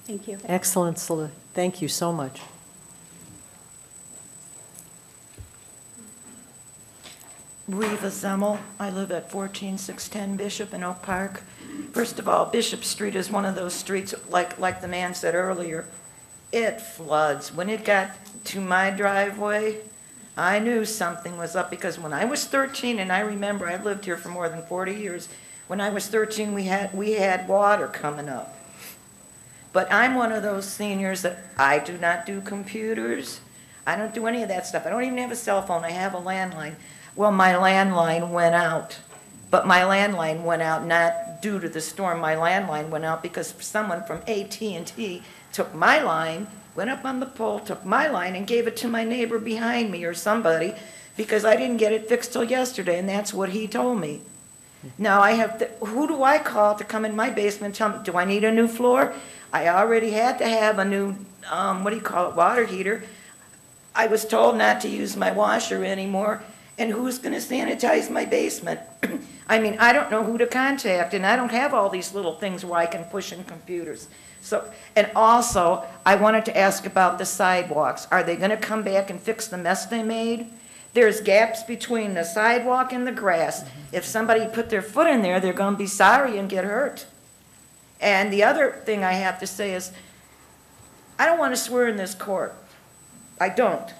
Thank you. Excellent, Salute. Thank you so much. Reva Zemmel. I live at 14610 Bishop in Oak Park. First of all, Bishop Street is one of those streets, like the man said earlier, it floods. When it got to my driveway, I knew something was up because when I was 13, and I remember I lived here for more than 40 years, when I was 13, we had water coming up. But I'm one of those seniors that I do not do computers. I don't do any of that stuff. I don't even have a cell phone. I have a landline. Well, my landline went out. But my landline went out not due to the storm. My landline went out because someone from AT&T took my line, went up on the pole, took my line, and gave it to my neighbor behind me or somebody because I didn't get it fixed till yesterday, and that's what he told me. Now, who do I call to come in my basement and tell me, do I need a new floor? I already had to have a new, water heater. I was told not to use my washer anymore, and who's going to sanitize my basement? I mean, I don't know who to contact, and I don't have all these little things where I can push in computers. So, and also, I wanted to ask about the sidewalks. Are they going to come back and fix the mess they made? There's gaps between the sidewalk and the grass. If somebody put their foot in there, they're going to be sorry and get hurt. And the other thing I have to say is, I don't want to swear in this court. I don't.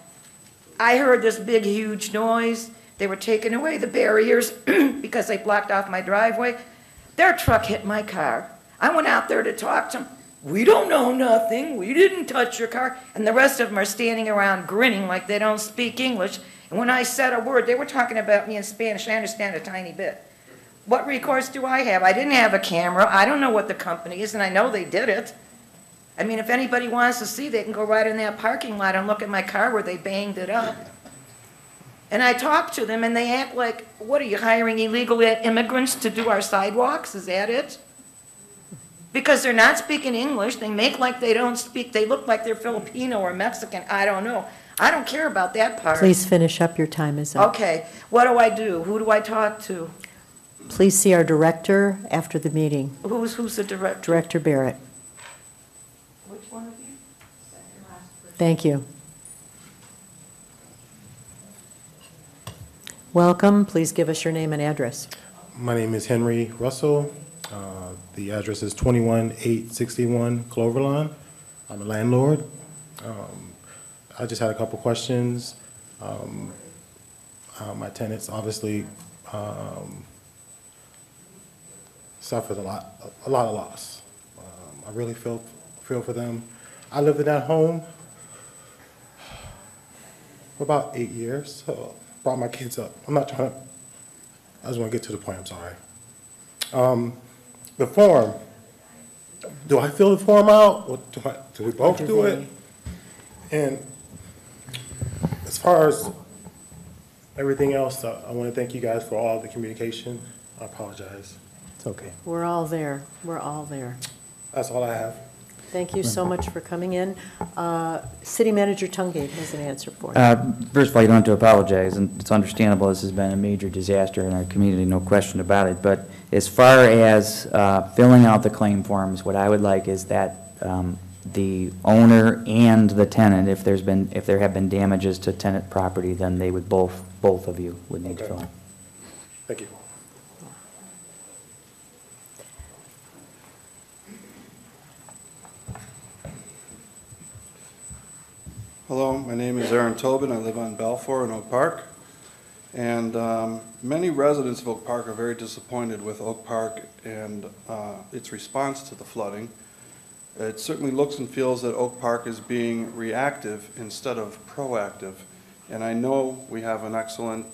I heard this big, huge noise. They were taking away the barriers because they blocked off my driveway. Their truck hit my car. I went out there to talk to them. We don't know nothing. We didn't touch your car. And the rest of them are standing around grinning like they don't speak English. And when I said a word, they were talking about me in Spanish. I understand a tiny bit. What recourse do I have? I didn't have a camera. I don't know what the company is, and I know they did it. I mean, if anybody wants to see, they can go right in that parking lot and look at my car where they banged it up. And I talk to them, and they act like, what, are you hiring illegal immigrants to do our sidewalks? Is that it? Because they're not speaking English, they make like they don't speak, they look like they're Filipino or Mexican, I don't know. I don't care about that part. Please finish up, your time is up. Okay, what do I do? Who do I talk to? Please see our director after the meeting, Who's the director? Director Barrett. Which one of you? Thank you. Welcome, please give us your name and address. My name is Henry Russell. The address is 21861 Cloverlawn. I'm a landlord. I just had a couple questions. My tenants obviously suffered a lot of loss. I really feel for them. I lived in that home for about 8 years, so brought my kids up. I'm not trying to, I just want to get to the point, I'm sorry. The form, do I fill the form out, or do we both do it? And as far as everything else, I want to thank you guys for all the communication. I apologize. It's okay. We're all there, we're all there. That's all I have. Thank you so much for coming in. City Manager Tungate has an answer for you. First of all, you don't have to apologize, and it's understandable. This has been a major disaster in our community, no question about it. But as far as filling out the claim forms, what I would like is that the owner and the tenant, if there have been damages to tenant property, then they would both of you would need to fill in. Thank you. Hello, my name is Aaron Tobin. I live on Balfour in Oak Park. And many residents of Oak Park are very disappointed with Oak Park and its response to the flooding. It certainly looks and feels that Oak Park is being reactive instead of proactive. And I know we have an excellent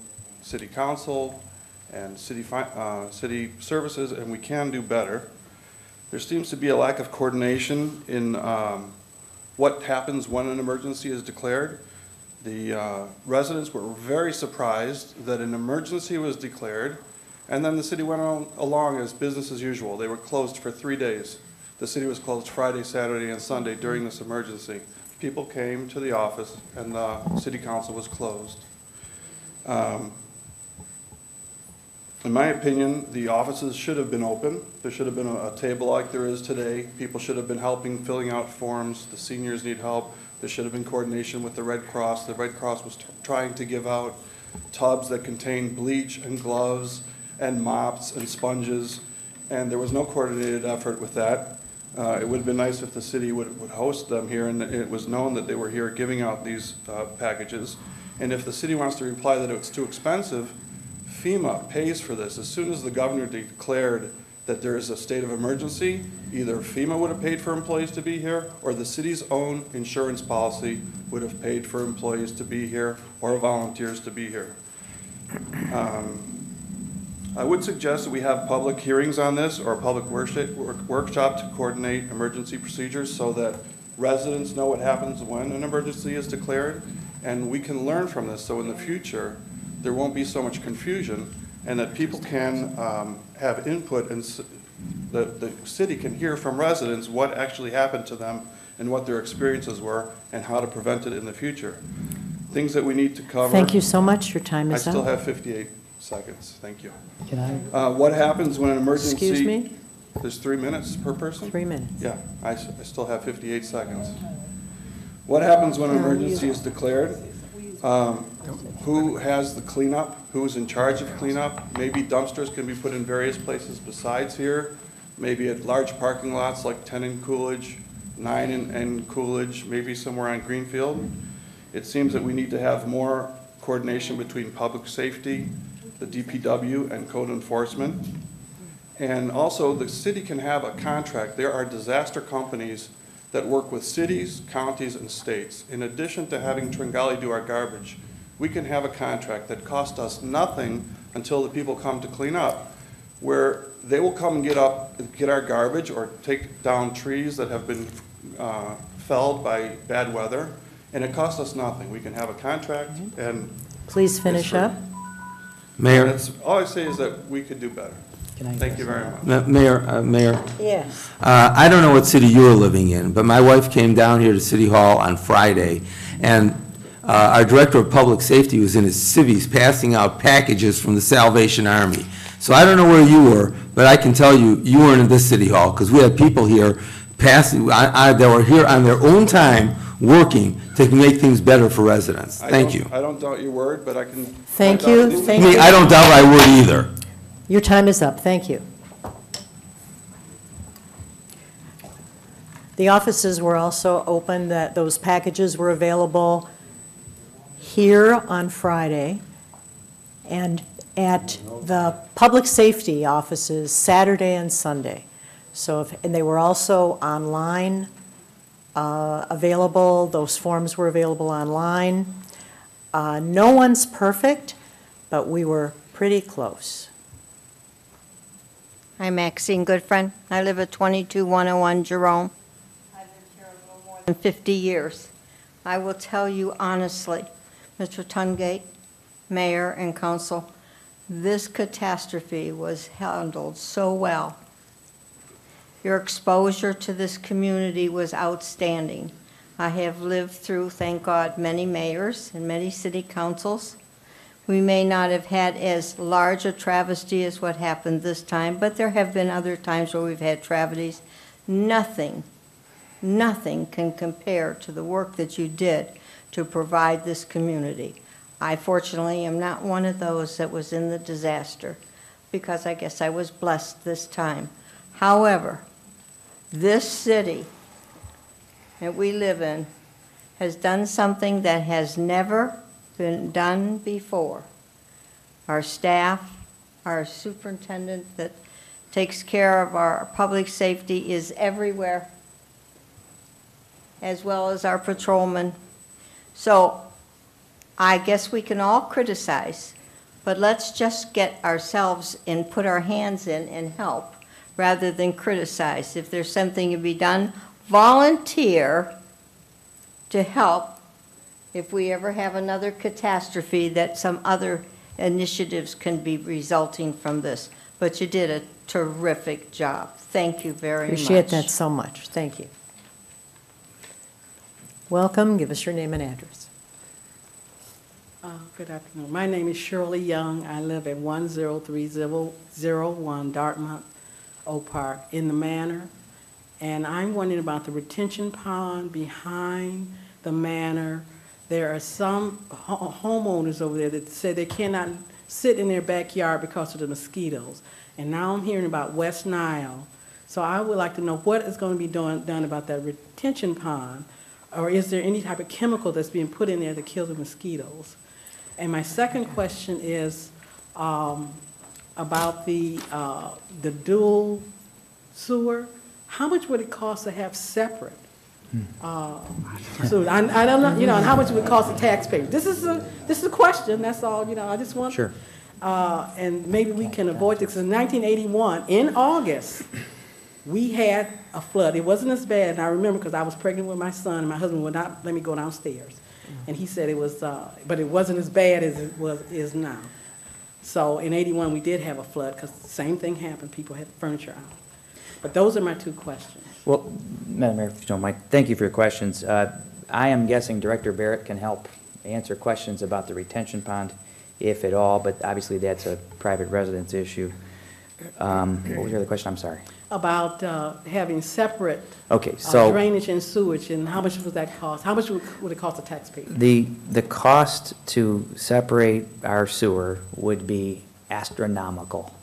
city council and city services, and we can do better. There seems to be a lack of coordination in what happens when an emergency is declared. The residents were very surprised that an emergency was declared, and then the city went along as business as usual. They were closed for 3 days. The city was closed Friday, Saturday, and Sunday during this emergency. People came to the office, and the city council was closed. In my opinion, the offices should have been open. There should have been a table like there is today. People should have been helping, filling out forms. The seniors need help. There should have been coordination with the Red Cross. The Red Cross was trying to give out tubs that contained bleach and gloves and mops and sponges, and there was no coordinated effort with that. It would have been nice if the city would host them here, and it was known that they were here giving out these packages. And if the city wants to reply that it's too expensive, FEMA pays for this. As soon as the governor declared that there is a state of emergency, either FEMA would have paid for employees to be here, or the city's own insurance policy would have paid for employees to be here or volunteers to be here. I would suggest that we have public hearings on this or a public workshop to coordinate emergency procedures so that residents know what happens when an emergency is declared, and we can learn from this so in the future there won't be so much confusion, and that people can have input, and the city can hear from residents what actually happened to them and what their experiences were and how to prevent it in the future. Things that we need to cover. Thank you so much. Your time is I up. still have 58 seconds. Thank you. Can I? What happens when an emergency? Excuse me? There's 3 minutes per person? 3 minutes. Yeah, I still have 58 seconds. What happens when an emergency is declared? Who has the cleanup? Who's in charge of cleanup? Maybe dumpsters can be put in various places besides here. Maybe at large parking lots like 10 in Coolidge, 9 in Coolidge, maybe somewhere on Greenfield. It seems that we need to have more coordination between public safety, the DPW, and code enforcement. And also, the city can have a contract. There are disaster companies that work with cities, counties, and states. In addition to having Tringali do our garbage, we can have a contract that costs us nothing until the people come to clean up, where they will come and get our garbage or take down trees that have been felled by bad weather, and it costs us nothing. We can have a contract and. Please finish free. up. Mayor. All I say is that we could do better. Thank you very much. Mayor? Yes. I don't know what city you were living in, but my wife came down here to City Hall on Friday, and our Director of Public Safety was in his civvies passing out packages from the Salvation Army. So I don't know where you were, but I can tell you, you weren't in this City Hall, because we had people here passing, that were here on their own time, working to make things better for residents. Thank you. I don't doubt your word, but I can. Thank you. Thank you. I don't doubt I would either. Your time is up. Thank you. The offices were also open, that those packages were available here on Friday and at the public safety offices Saturday and Sunday. So, and they were also online available. Those forms were available online. No one's perfect, but we were pretty close. I'm Maxine Goodfriend. I live at 22101 Jerome. I've lived here a little more than 50 years. I will tell you honestly, Mr. Tungate, Mayor, and Council, this catastrophe was handled so well. Your exposure to this community was outstanding. I have lived through, thank God, many mayors and many city councils. We may not have had as large a travesty as what happened this time, but there have been other times where we've had tragedies. Nothing can compare to the work that you did to provide this community. I fortunately am not one of those that was in the disaster, because I guess I was blessed this time. However, this city that we live in has done something that has never been done before. Our staff, our superintendent that takes care of our public safety is everywhere, as well as our patrolmen. So I guess we can all criticize, but let's just get ourselves and put our hands in and help rather than criticize. If there's something to be done, volunteer to help if we ever have another catastrophe, that some other initiatives can be resulting from this. But you did a terrific job. Thank you very much. Appreciate that so much. Thank you. Welcome. Give us your name and address. Good afternoon. My name is Shirley Young. I live at 10301 Dartmouth Oak Park in the Manor. And I'm wondering about the retention pond behind the Manor. There are some homeowners over there that say they cannot sit in their backyard because of the mosquitoes. And now I'm hearing about West Nile. So I would like to know what is going to be done about that retention pond, or is there any type of chemical that's being put in there to kill the mosquitoes? And my second question is about the dual sewer. How much would it cost to have separate? So I don't know, and how much would it cost the taxpayer? This is a question. That's all. I just want. Sure. And maybe we can avoid this. In 1981, in August, we had a flood. It wasn't as bad, and I remember because I was pregnant with my son, and my husband would not let me go downstairs. And he said it was, but it wasn't as bad as it is now. So in 81, we did have a flood because the same thing happened. People had furniture out. But those are my two questions. Well, Madam Mayor, if you don't mind, thank you for your questions. I am guessing Director Barrett can help answer questions about the retention pond, if at all, but obviously that's a private residence issue. What was your other question? I'm sorry. About having separate Okay, so drainage and sewage, and how much would that cost? How much would it cost the taxpayer? the cost to separate our sewer would be astronomical.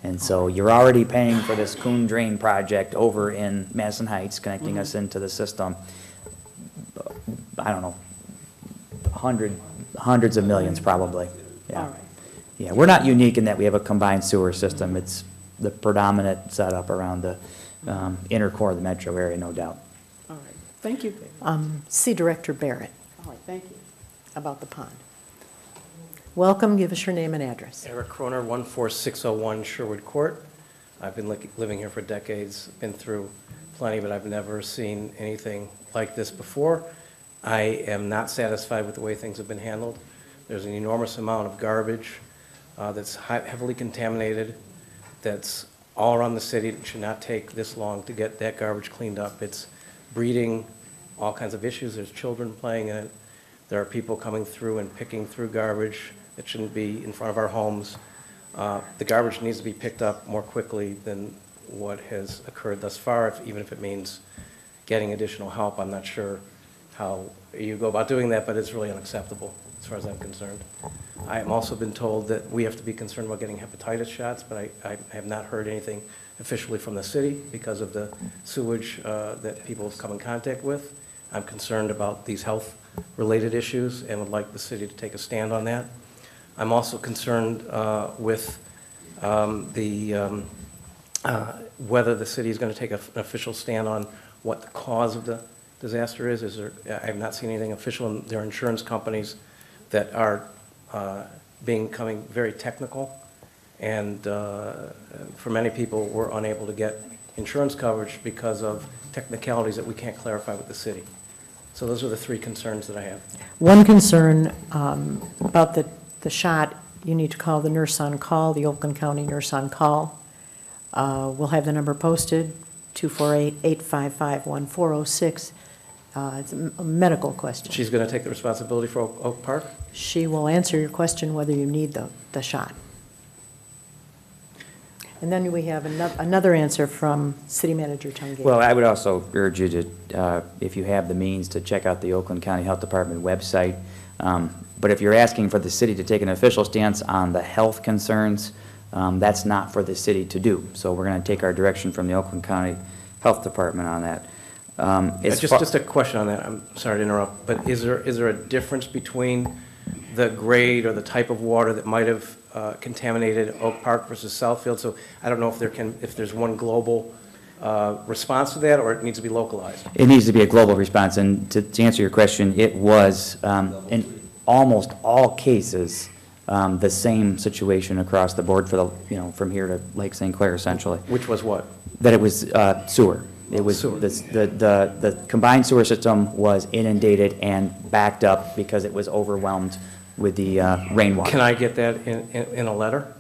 And so you're already paying for this Coon Drain project over in Madison Heights, connecting us into the system. I don't know, hundreds of millions probably. Yeah. All right. Yeah, we're not unique in that we have a combined sewer system. It's the predominant setup around the inner core of the metro area, no doubt. All right. Thank you. See Director Barrett All right. Thank you. about the pond. Welcome. Give us your name and address. Eric Kroner, 14601 Sherwood Court. I've been living here for decades, been through plenty, but I've never seen anything like this before. I am not satisfied with the way things have been handled. There's an enormous amount of garbage that's heavily contaminated, that's all around the city. It should not take this long to get that garbage cleaned up. It's breeding all kinds of issues. There's children playing in it. There are people coming through and picking through garbage that shouldn't be in front of our homes. The garbage needs to be picked up more quickly than what has occurred thus far, even if it means getting additional help. I'm not sure how you go about doing that, but it's really unacceptable as far as I'm concerned. I am also been told that we have to be concerned about getting hepatitis shots, but I have not heard anything officially from the city because of the sewage that people have come in contact with. I'm concerned about these health-related issues and would like the city to take a stand on that. I'm also concerned with whether the city is going to take an official stand on what the cause of the disaster is. I have not seen anything official, and there are insurance companies that are becoming very technical, and for many people, we're unable to get insurance coverage because of technicalities that we can't clarify with the city. So those are the three concerns that I have. One concern about the shot, you need to call the nurse on call, the Oakland County nurse on call. We'll have the number posted, 248-855-1406. It's a medical question. She's going to take the responsibility for Oak Park? She will answer your question whether you need the shot. And then we have another answer from City Manager Tungate. Well, I would also urge you to, if you have the means, to check out the Oakland County Health Department website. But if you're asking for the city to take an official stance on the health concerns, that's not for the city to do. So we're going to take our direction from the Oakland County Health Department on that. Just a question on that. I'm sorry to interrupt, but is there a difference between the grade or the type of water that might have contaminated Oak Park versus Southfield? So I don't know if there's one global response to that, or it needs to be localized. It needs to be a global response, and to answer your question, it was in almost all cases the same situation across the board for the from here to Lake St. Clair essentially. Which was what? That it was sewer. It was the combined sewer system was inundated and backed up because it was overwhelmed with the rainwater. Can I get that in a letter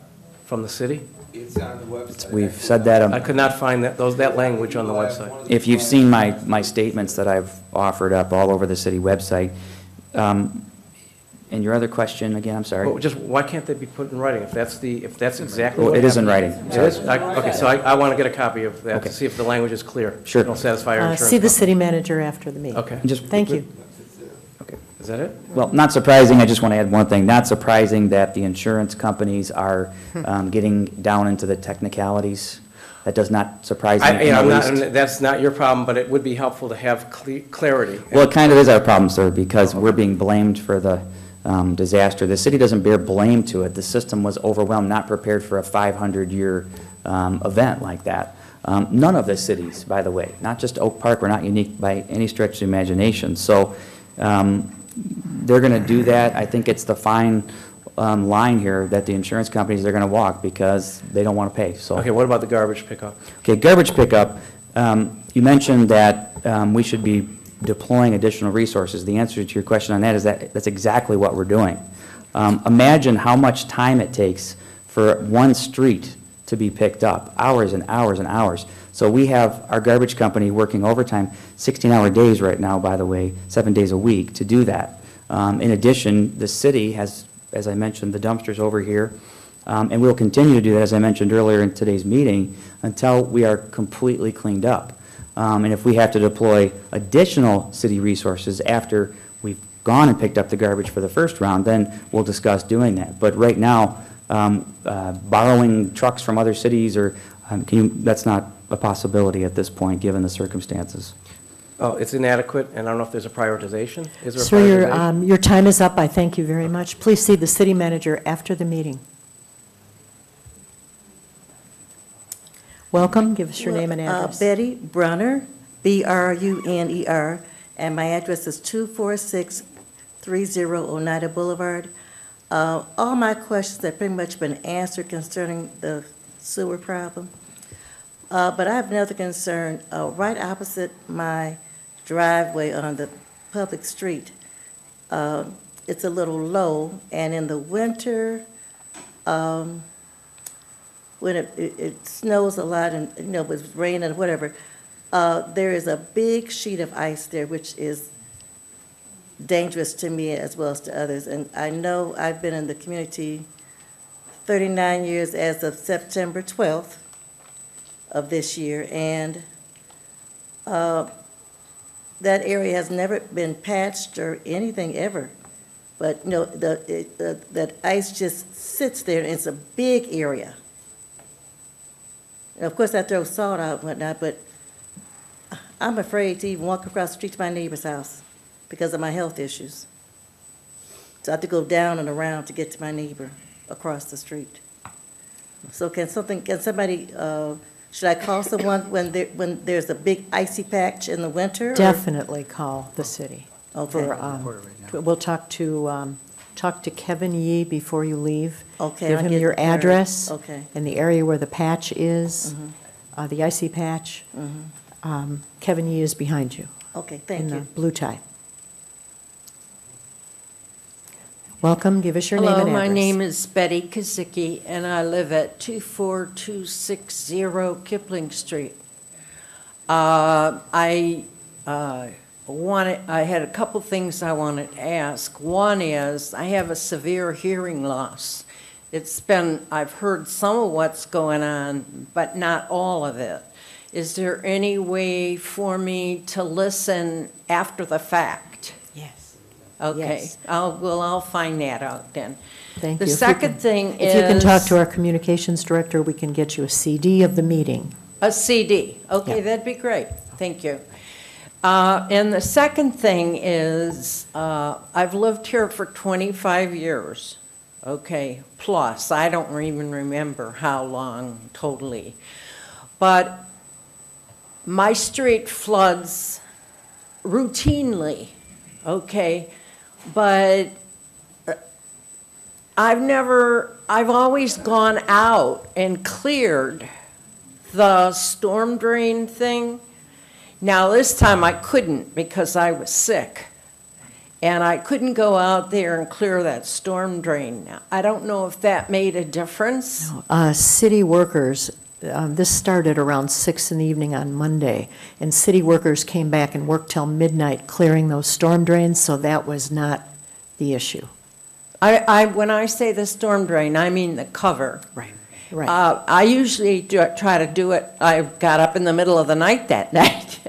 from the city? It's on the website. We've said that. I could not find that language on the website. If you've seen my statements that I've offered up all over the city website, and your other question again, I'm sorry. Well, just why can't they be put in writing if that's exactly Well, what it is in happened? writing. It is? Okay, so I want to get a copy of that Okay. to see if the language is clear. Sure. It'll satisfy our insurance See the company. city manager after the meeting. Okay. Thank you. Okay. Is that it? Well, not surprising, I just want to add one thing. Not surprising that the insurance companies are getting down into the technicalities. That does not surprise me in the least. That's not your problem, but it would be helpful to have clarity. Well, it kind of is our problem, sir, because we're being blamed for the disaster. The city doesn't bear blame to it. The system was overwhelmed, not prepared for a 500-year event like that. None of the cities, by the way, not just Oak Park, were not unique by any stretch of the imagination. So they're going to do that. I think it's the fine line here that the insurance companies are going to walk because they don't want to pay. So. Okay, what about the garbage pickup? Okay, garbage pickup. You mentioned that we should be deploying additional resources. The answer to your question on that is that that's exactly what we're doing. Imagine how much time it takes for one street to be picked up, hours and hours and hours. So we have our garbage company working overtime, 16-hour days right now, by the way, 7 days a week to do that. In addition, the city has, as I mentioned, the dumpsters over here, and we'll continue to do that, as I mentioned earlier in today's meeting, until we are completely cleaned up. And if we have to deploy additional city resources after we've gone and picked up the garbage for the first round, then we'll discuss doing that. But right now, borrowing trucks from other cities, or that's not a possibility at this point, given the circumstances. Oh, it's inadequate, and I don't know if there's a prioritization. Is there a Sir, prioritization? your time is up. I thank you very much. Please see the city manager after the meeting. Welcome. Give us your name and address. Betty Brunner, B-R-U-N-E-R, and my address is 24630 Oneida Boulevard. All my questions have pretty much been answered concerning the sewer problem. But I have another concern. Right opposite my driveway on the public street. It's a little low, and in the winter, when it snows a lot and, you know, with rain and whatever, there is a big sheet of ice there, which is dangerous to me as well as to others. And I know I've been in the community 39 years as of September 12th of this year, and that area has never been patched or anything ever. But, you know, that ice just sits there, and it's a big area. And of course, I throw salt out and whatnot, but I'm afraid to even walk across the street to my neighbor's house because of my health issues. So I have to go down and around to get to my neighbor across the street. So can somebody, should I call someone when there's a big icy patch in the winter? Definitely call the city. Okay. We'll talk to Kevin Yee before you leave. Okay, Give I'll him get your the area. address. Okay. And the area where the patch is, the icy patch. Kevin Yee is behind you. Okay, thank in you. the blue tie. Welcome, give us your name and Hello, address. my name is Betty Kazicki, and I live at 24260 Kipling Street. I had a couple things I wanted to ask. One is, I have a severe hearing loss. I've heard some of what's going on, but not all of it. Is there any way for me to listen after the fact? Yes. Okay, Yes. I'll find that out then. Thank The you. second thing is. If you can talk to our communications director, we can get you a CD of the meeting. A CD, okay, Yeah. that'd be great, thank you. And the second thing is, I've lived here for 25 years, okay, plus, I don't even remember how long totally. But my street floods routinely, okay, but I've always gone out and cleared the storm drain thing. Now, this time I couldn't because I was sick. And I couldn't go out there and clear that storm drain. Now, I don't know if that made a difference. City workers, this started around 6 in the evening on Monday, and city workers came back and worked till midnight clearing those storm drains, so that was not the issue. When I say the storm drain, I mean the cover. Right. Right. I usually try to do it, I got up in the middle of the night that night,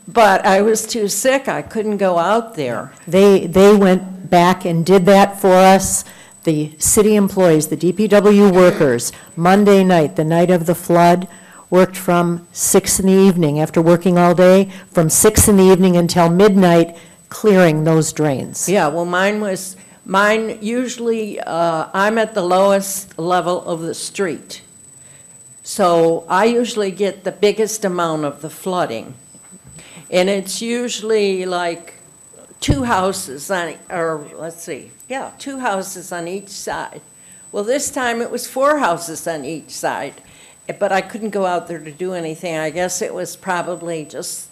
but I was too sick, I couldn't go out there. They went back and did that for us. The city employees, the DPW workers, Monday night, the night of the flood, worked from 6 in the evening, after working all day, from 6 in the evening until midnight, clearing those drains. Yeah, well, mine usually, I'm at the lowest level of the street. So I usually get the biggest amount of the flooding. And it's usually like two houses on, or let's see, yeah, 2 houses on each side. Well, this time it was 4 houses on each side, but I couldn't go out there to do anything. I guess it was probably just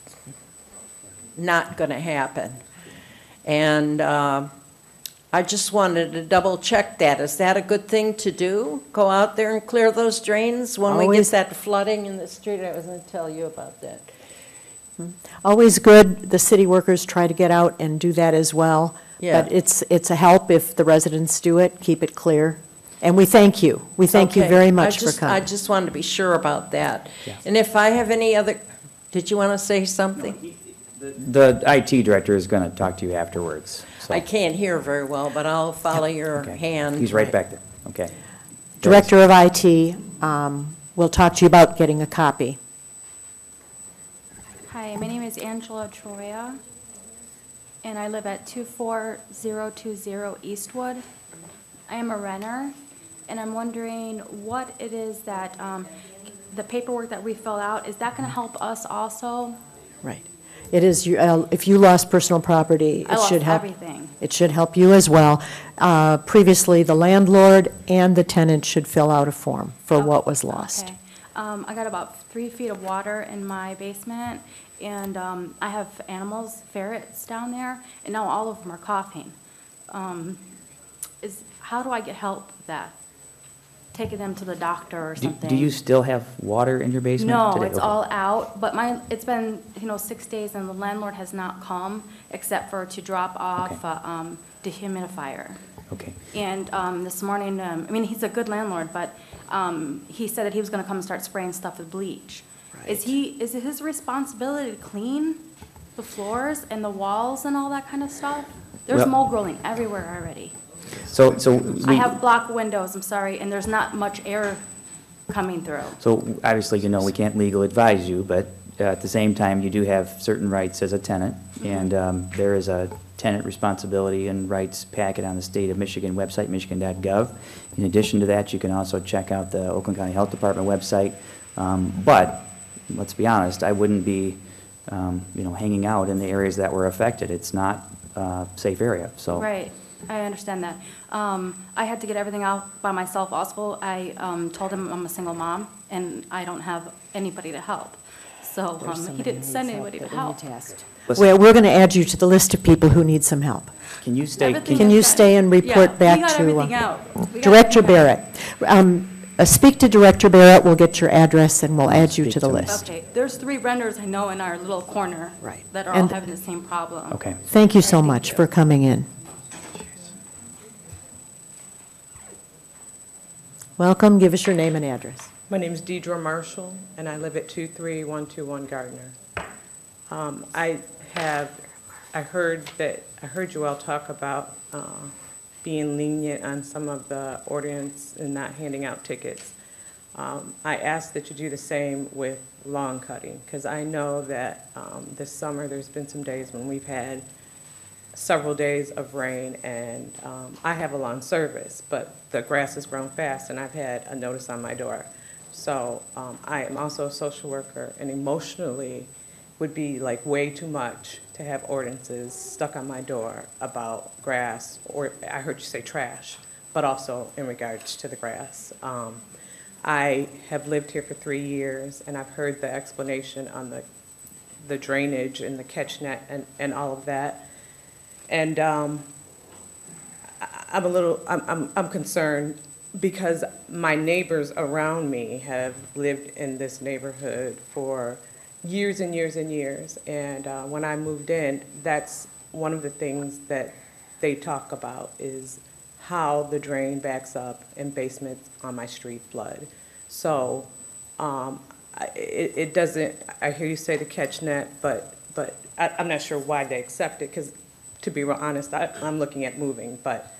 not going to happen. And I just wanted to double check that. Is that a good thing to do? Go out there and clear those drains when we get Always. that flooding in the street? I was going to tell you about that. Always good. The city workers try to get out and do that as well. Yeah. But it's a help if the residents do it, keep it clear. And we thank you. We thank you Okay. very much for coming. I just wanted to be sure about that. And if I have any other, did you want to say something? The IT director is going to talk to you afterwards. so- I can't hear very well, but I'll follow your hand. He's right back there, okay. Director of IT will talk to you about getting a copy. Hi, my name is Angela Troya, and I live at 24020 Eastwood. I am a renter, and I'm wondering what it is that the paperwork that we fill out, is that going to help us also? Right. It is, if you lost personal property, I it lost should help. everything. It should help you as well. Previously, the landlord and the tenant should fill out a form for what was lost. Okay. I got about 3 feet of water in my basement, And I have animals, ferrets down there, and now all of them are coughing. How do I get help with that? Taking them to the doctor or something? Do you still have water in your basement No, today? it's Okay. all out, but it's been, 6 days and the landlord has not come except for to drop off a dehumidifier. Okay. And this morning, he's a good landlord, but he said that he was gonna come and start spraying stuff with bleach. Is it his responsibility to clean the floors and the walls and all that kind of stuff? There's Well- mold growing everywhere already. So I have block windows, I'm sorry, and there's not much air coming through. So obviously, we can't legal advise you, but at the same time, you do have certain rights as a tenant, and there is a tenant responsibility and rights packet on the State of Michigan website, michigan.gov. In addition to that, you can also check out the Oakland County Health Department website. But let's be honest, I wouldn't be, hanging out in the areas that were affected. It's not a safe area, so. Right, I understand that. I had to get everything out by myself also. I told him I'm a single mom, and I don't have anybody to help. So he didn't send anybody to help. Well, we're going to add you to the list of people who need some help. Can you stay? Can you stay and report back we got to everything out. We got Director everything Barrett? Speak to Director Barrett, we'll get your address, and we'll add you to the list. Okay, there's 3 renters I know in our little corner that are all And- having the same problem. Okay. Thank you so much for coming in. Welcome, give us your name and address. My name is Deidre Marshall, and I live at 23121 Gardner. I heard you all talk about being lenient on some of the ordinance and not handing out tickets. I ask that you do the same with lawn cutting, because I know that this summer there's been some days when we've had several days of rain, and I have a lawn service, but the grass has grown fast, and I've had a notice on my door. So I am also a social worker, and emotionally would be like way too much to have ordinances stuck on my door about grass, or I heard you say trash, but also in regards to the grass. I have lived here for 3 years, and I've heard the explanation on the drainage and the catch net and all of that. And I'm concerned because my neighbors around me have lived in this neighborhood for years and years and years. And when I moved in, that's one of the things that they talk about is how the drain backs up and basements on my street flood. So it doesn't, I hear you say the catch net, but I'm not sure why they accept it, because to be real honest, I'm looking at moving, but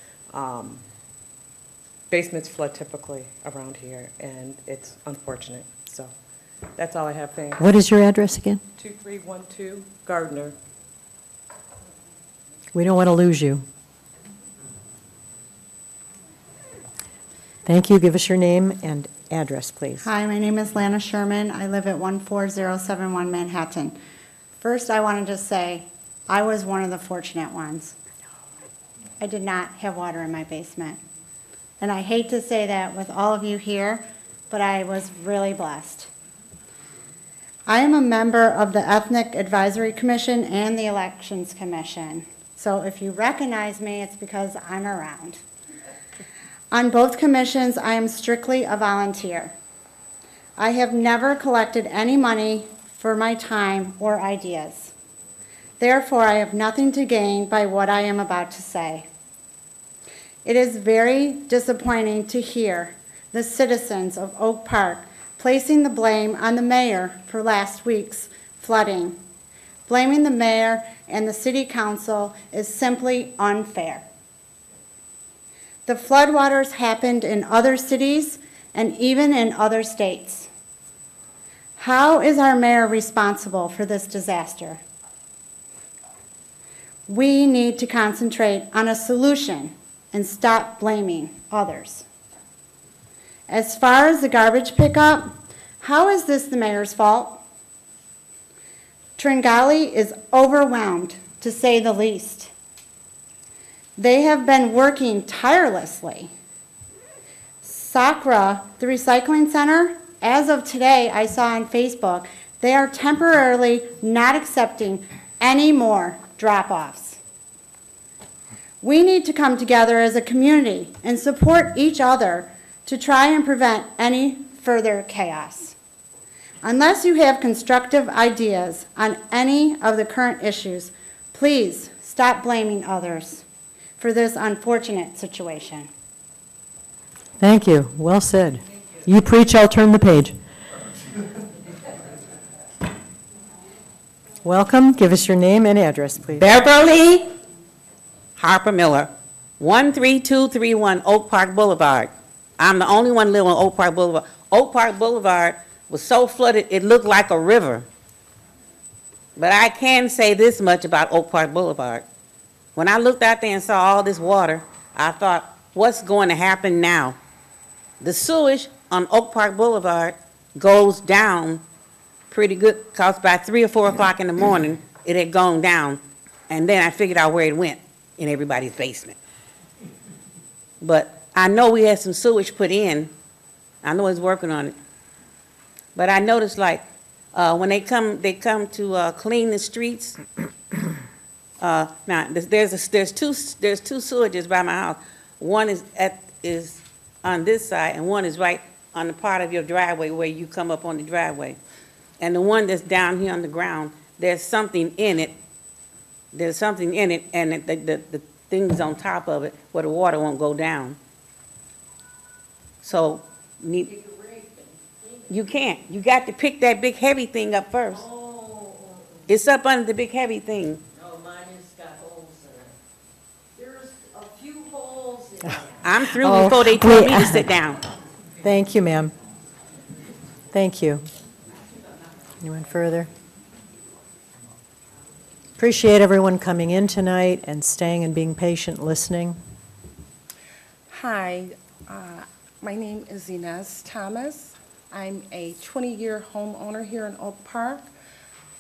basements flood typically around here, and it's unfortunate. So that's all I have. Thanks. What is your address again? 2312 Gardner. We don't want to lose you. Thank you. Give us your name and address, please. Hi, my name is Lana Sherman. I live at 14071 Manhattan. First, I wanted to say I was one of the fortunate ones. I did not have water in my basement. And I hate to say that with all of you here, but I was really blessed. I am a member of the Ethnic Advisory Commission and the Elections Commission. So if you recognize me, it's because I'm around. On both commissions, I am strictly a volunteer. I have never collected any money for my time or ideas. Therefore, I have nothing to gain by what I am about to say. It is very disappointing to hear the citizens of Oak Park placing the blame on the mayor for last week's flooding. Blaming the mayor and the city council is simply unfair. The floodwaters happened in other cities and even in other states. How is our mayor responsible for this disaster? We need to concentrate on a solution and stop blaming others. As far as the garbage pickup, how is this the mayor's fault? Tringali is overwhelmed, to say the least. They have been working tirelessly. Sakra, the recycling center, as of today, I saw on Facebook, They are temporarily not accepting any more drop-offs. We need to come together as a community and support each other to try and prevent any further chaos. Unless you have constructive ideas on any of the current issues, please stop blaming others for this unfortunate situation. Thank you. Well said. You preach, I'll turn the page. Welcome. Give us your name and address, please. Beverly Harper Miller, 13231 Oak Park Boulevard. I'm the only one living on Oak Park Boulevard. Oak Park Boulevard was so flooded, it looked like a river. But I can say this much about Oak Park Boulevard. When I looked out there and saw all this water, I thought, what's going to happen now? The sewage on Oak Park Boulevard goes down pretty good, because by 3 or 4 o'clock in the morning, it had gone down, and then I figured out where it went, in everybody's basement. But I know we had some sewage put in. I know it's working on it. But I noticed, like, when they come to clean the streets. Now there's two sewages by my house. One is on this side, and one is right on the part of your driveway where you come up on the driveway. And the one that's down here on the ground, there's something in it. There's something in it, and the thing's on top of it where the water won't go down. So you can't. You got to pick that big heavy thing up first. It's up under the big heavy thing. No, mine has got holes in it. There's a few holes in it. I'm through before they told me to sit down. Thank you, ma'am. Thank you. Anyone further? Appreciate everyone coming in tonight and staying and being patient, listening. Hi, my name is Inez Thomas. I'm a 20-year homeowner here in Oak Park.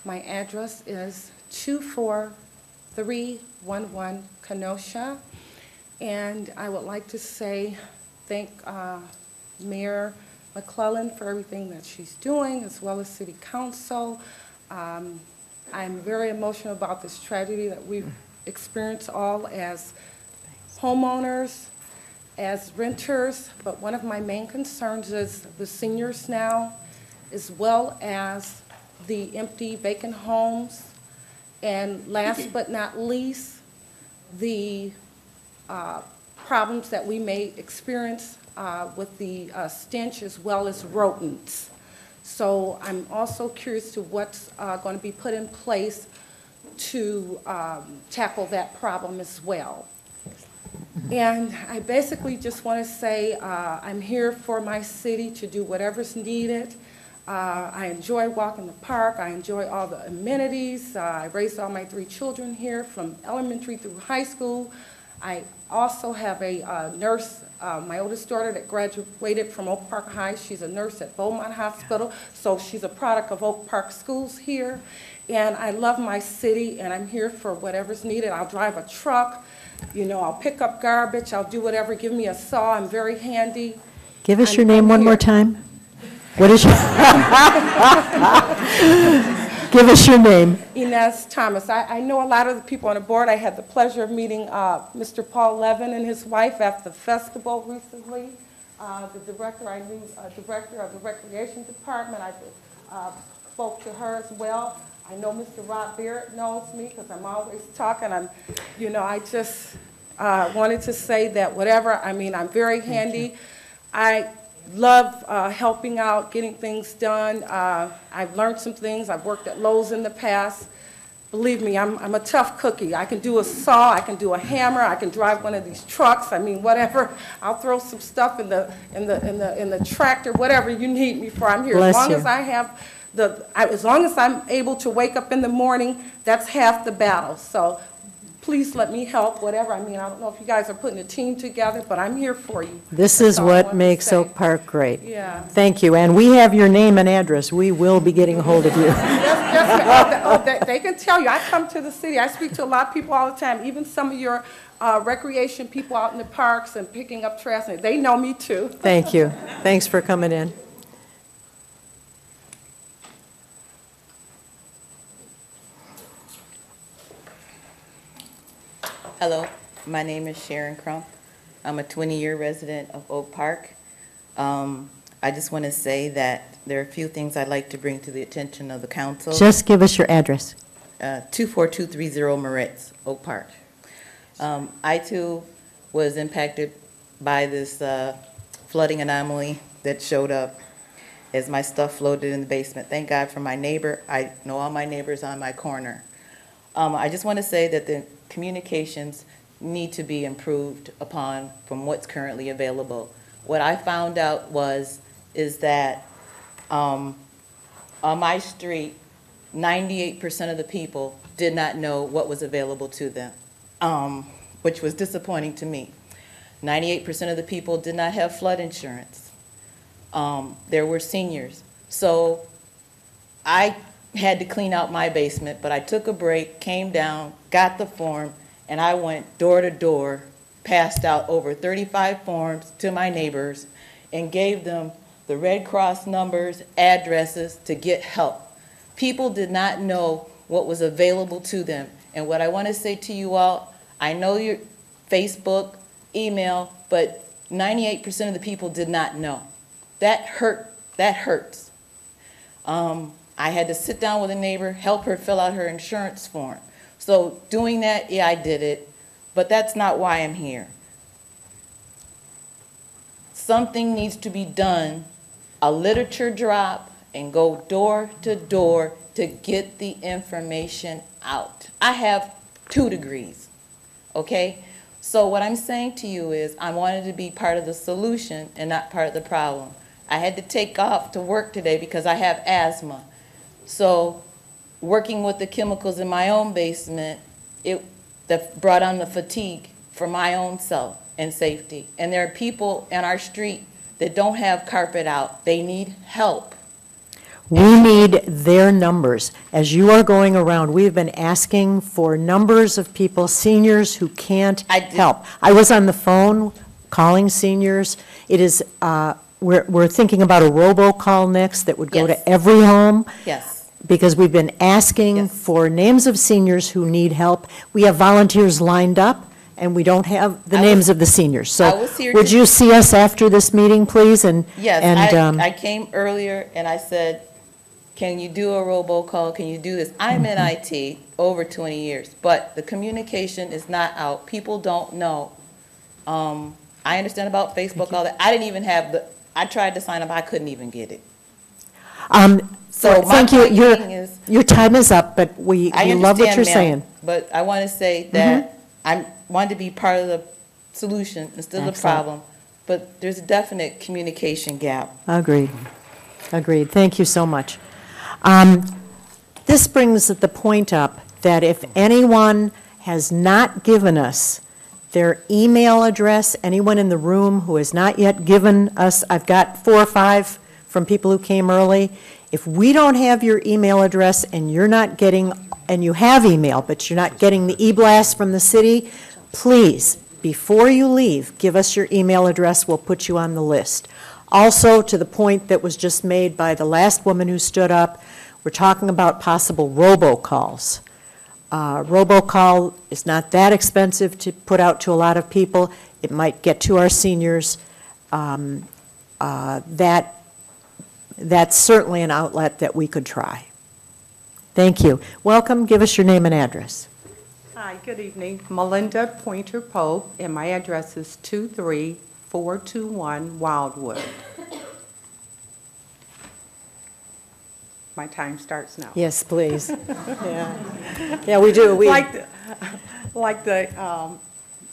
My address is 24311 Kenosha. And I would like to say thank Mayor McClellan for everything that she's doing, as well as City Council. I'm very emotional about this tragedy that we've experienced all as homeowners, as renters, but one of my main concerns is the seniors now, as well as the empty vacant homes, and last but not least, the problems that we may experience with the stench as well as rodents. So I'm also curious to what's going to be put in place to tackle that problem as well. And I basically just want to say I'm here for my city to do whatever's needed. I enjoy walking the park. I enjoy all the amenities. I raised all my 3 children here from elementary through high school. I also have a nurse, my oldest daughter that graduated from Oak Park High. She's a nurse at Beaumont Hospital, so she's a product of Oak Park Schools here. And I love my city, and I'm here for whatever's needed. I'll drive a truck, you know, I'll pick up garbage, I'll do whatever. Give me a saw, I'm very handy. Give us your name one more time. What is your... Give us your name. Inez Thomas. I know a lot of the people on the board. I had the pleasure of meeting Mr. Paul Levin and his wife at the festival recently. The director, I knew director of the Recreation Department. I spoke to her as well. I know Mr. Rob Barrett knows me because I'm always talking. I just wanted to say that whatever, I mean, I'm very handy. I love helping out, getting things done. I've learned some things. I've worked at Lowe's in the past. Believe me, I'm a tough cookie. I can do a saw, I can do a hammer, I can drive one of these trucks. I mean, whatever. I'll throw some stuff in the tractor, whatever you need me for. I'm here. Bless as long you. as I have as long as I'm able to wake up in the morning, that's half the battle. So please let me help, whatever. I mean, I don't know if you guys are putting a team together, but I'm here for you. This is what makes Oak Park great. Yeah. Thank you. And we have your name and address. We will be getting a hold of you. They can tell you. I come to the city. I speak to a lot of people all the time, even some of your recreation people out in the parks and picking up trash. They know me too. Thank you. Thanks for coming in. Hello, my name is Sharon Crump. I'm a 20-year resident of Oak Park. I just want to say that there are a few things I'd like to bring to the attention of the council. Just give us your address. 24230 Moritz, Oak Park. I too was impacted by this flooding anomaly that showed up as my stuff floated in the basement. Thank God for my neighbor. I know all my neighbors on my corner. I just want to say that the communications need to be improved upon from what's currently available. What I found out is that on my street, 98% of the people did not know what was available to them, which was disappointing to me. 98% of the people did not have flood insurance. There were seniors. So I had to clean out my basement, but I took a break, came down, got the form, and I went door to door, passed out over 35 forms to my neighbors, and gave them the Red Cross numbers, addresses to get help. People did not know what was available to them. And what I want to say to you all, I know your Facebook, email, but 98% of the people did not know. That hurts. I had to sit down with a neighbor, help her fill out her insurance form. So doing that, yeah, I did it, but that's not why I'm here. Something needs to be done, a literature drop, and go door to door to get the information out. I have 2 degrees, okay? So what I'm saying to you is I wanted to be part of the solution and not part of the problem. I had to take off to work today because I have asthma. So working with the chemicals in my own basement, that brought on the fatigue for my own self and safety. And there are people in our street that don't have carpet out. They need help. We need their numbers. As you are going around, we've been asking for numbers of people, seniors who can't help. I was on the phone calling seniors. It is, we're thinking about a robocall next that would go to every home. Yes. Because we've been asking for names of seniors who need help. We have volunteers lined up, and we don't have the names of the seniors. So would you see us after this meeting, please? Yes, I came earlier and I said, can you do a robocall? Can you do this? I'm in IT over 20 years, but the communication is not out. People don't know. I understand about Facebook, all that. I didn't even have I tried to sign up, I couldn't even get it. So thank you. Your time is up, but we love what you're saying. But I want to say that I want to be part of the solution instead of the problem. But there's a definite communication gap. Agreed. Agreed. Thank you so much. This brings the point up that if anyone has not given us their email address, anyone in the room who has not yet given us, I've got 4 or 5 from people who came early. If we don't have your email address and you're not getting, and you have email, but you're not getting the e-blast from the city, please, before you leave, give us your email address. We'll put you on the list. Also, to the point that was just made by the last woman who stood up, we're talking about possible robocalls. Robocall is not that expensive to put out to a lot of people. It might get to our seniors. That's certainly an outlet that we could try. Thank you. Welcome. Give us your name and address. Hi, good evening. Melinda Pointer Pope, and my address is 23421 Wildwood. My time starts now. Yes, please. Yeah, we do. Like the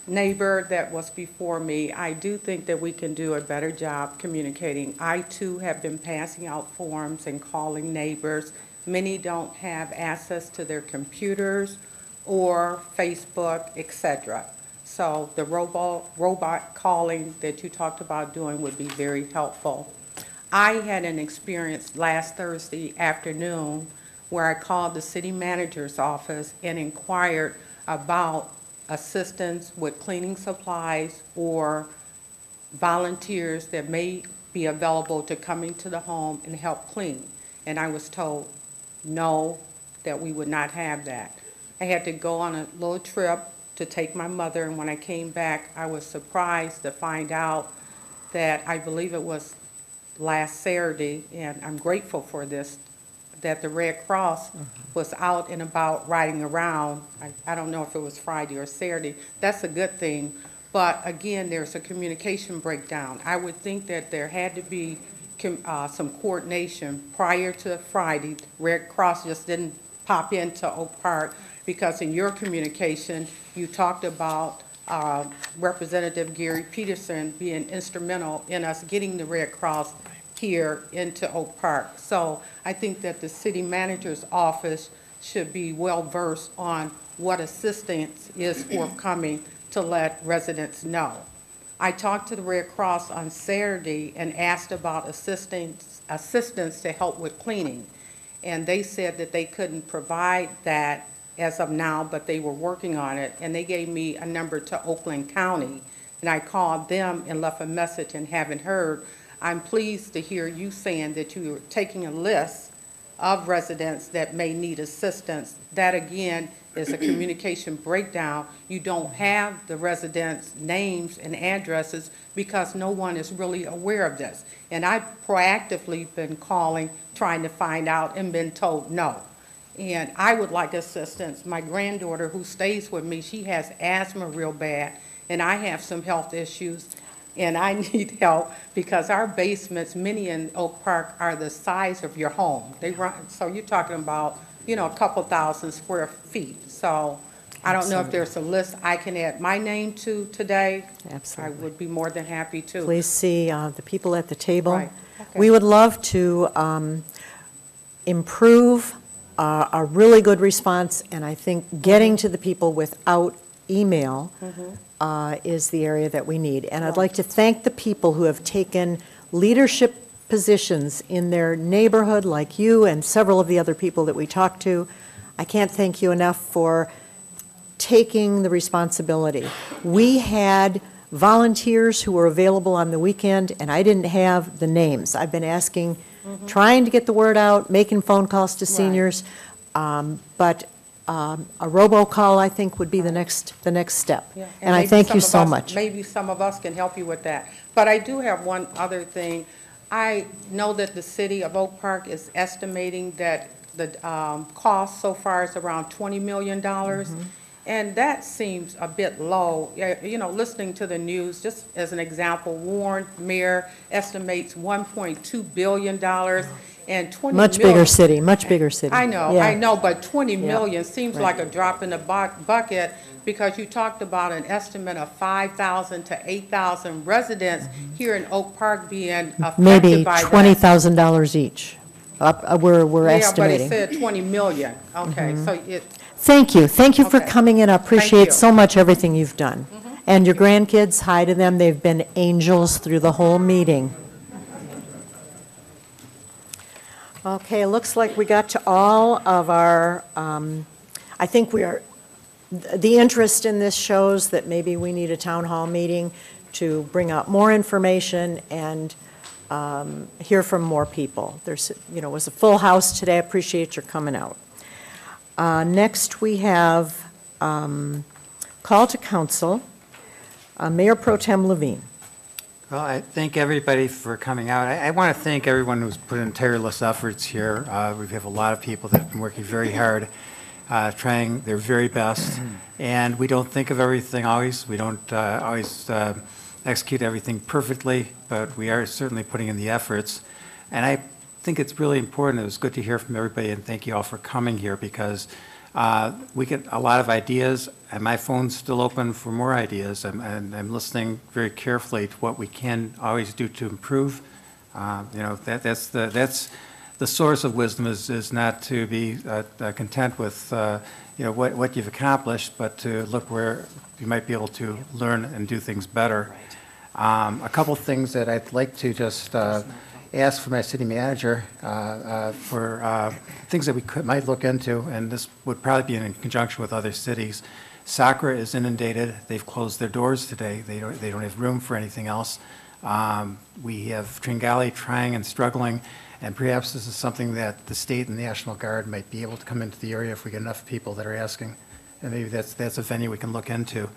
neighbor that was before me, I do think that we can do a better job communicating. I too have been passing out forms and calling neighbors. Many don't have access to their computers or Facebook, etc. So the robot calling that you talked about doing would be very helpful. I had an experience last Thursday afternoon where I called the city manager's office and inquired about assistance with cleaning supplies or volunteers that may be available to come into the home and help clean. And I was told no, that we would not have that. I had to go on a little trip to take my mother, and when I came back, I was surprised to find out that, I believe it was last Saturday, and I'm grateful for this, that the Red Cross was out and about riding around. I don't know if it was Friday or Saturday. That's a good thing. But again, there's a communication breakdown. I would think that there had to be some coordination prior to Friday. Red Cross just didn't pop into Oak Park, because in your communication, you talked about Representative Gary Peterson being instrumental in us getting the Red Cross here into Oak Park. So I think that the city manager's office should be well-versed on what assistance is forthcoming to let residents know. I talked to the Red Cross on Saturday and asked about assistance to help with cleaning. And they said that they couldn't provide that as of now, but they were working on it. And they gave me a number to Oakland County. And I called them and left a message and haven't heard. I'm pleased to hear you saying that you are taking a list of residents that may need assistance. That, again, is a communication breakdown. You don't have the residents' names and addresses because no one is really aware of this. And I've proactively been calling, trying to find out, and been told no. And I would like assistance. My granddaughter, who stays with me, she has asthma real bad, and I have some health issues, and I need help because our basements, many in Oak Park, are the size of your home. They run, so you're talking about, you know, a couple thousand square feet. So I don't know if there's a list I can add my name to today. Absolutely. I would be more than happy to. Please see the people at the table. Right. Okay. We would love to improve a really good response, and I think getting to the people without email is the area that we need. And I'd like to thank the people who have taken leadership positions in their neighborhood, like you and several of the other people that we talked to. I can't thank you enough for taking the responsibility. We had volunteers who were available on the weekend, and I didn't have the names. I've been asking, trying to get the word out, making phone calls to seniors, but a robocall, I think, would be the next step. Yeah. And I maybe thank some you of so us- much. Maybe some of us can help you with that. But I do have one other thing. I know that the city of Oak Park is estimating that the cost so far is around $20 million. And that seems a bit low. You know, listening to the news, just as an example, Warren Mayor estimates $1.2 billion and 20 Much million. bigger city, much bigger city. I know, Yeah. but 20 Yeah. million seems Right. like a drop in the bucket, because you talked about an estimate of 5,000 to 8,000 residents here in Oak Park being Maybe affected by that. $20,000 each. We're estimating. Yeah, but it said 20 million. Okay, so it, Thank you. Thank you for Okay. coming in. I appreciate you. so much everything you've done. And your grandkids, hi to them. They've been angels through the whole meeting. Okay, it looks like we got to all of our, I think we are, the interest in this shows that maybe we need a town hall meeting to bring out more information and hear from more people. There's, you know, it was a full house today. I appreciate your coming out. Next, we have call to council, Mayor Pro Tem Levine. Well, I thank everybody for coming out. I want to thank everyone who's put in tireless efforts here. We have a lot of people that have been working very hard, trying their very best, and we don't think of everything always. We don't always execute everything perfectly, but we are certainly putting in the efforts. And I think it's really important. It was good to hear from everybody, and thank you all for coming here, because we get a lot of ideas, and my phone's still open for more ideas, and I'm listening very carefully to what we can always do to improve. You know, that's the source of wisdom is not to be content with you know what you've accomplished, but to look where you might be able to learn and do things better. A couple of things that I'd like to just ask for my city manager for things that we might look into, and this would probably be in conjunction with other cities. Sacra is inundated. They've closed their doors today. They don't have room for anything else. We have Tringali trying and struggling, and perhaps this is something that the state and National Guard might be able to come into the area if we get enough people that are asking. and maybe that's a venue we can look into.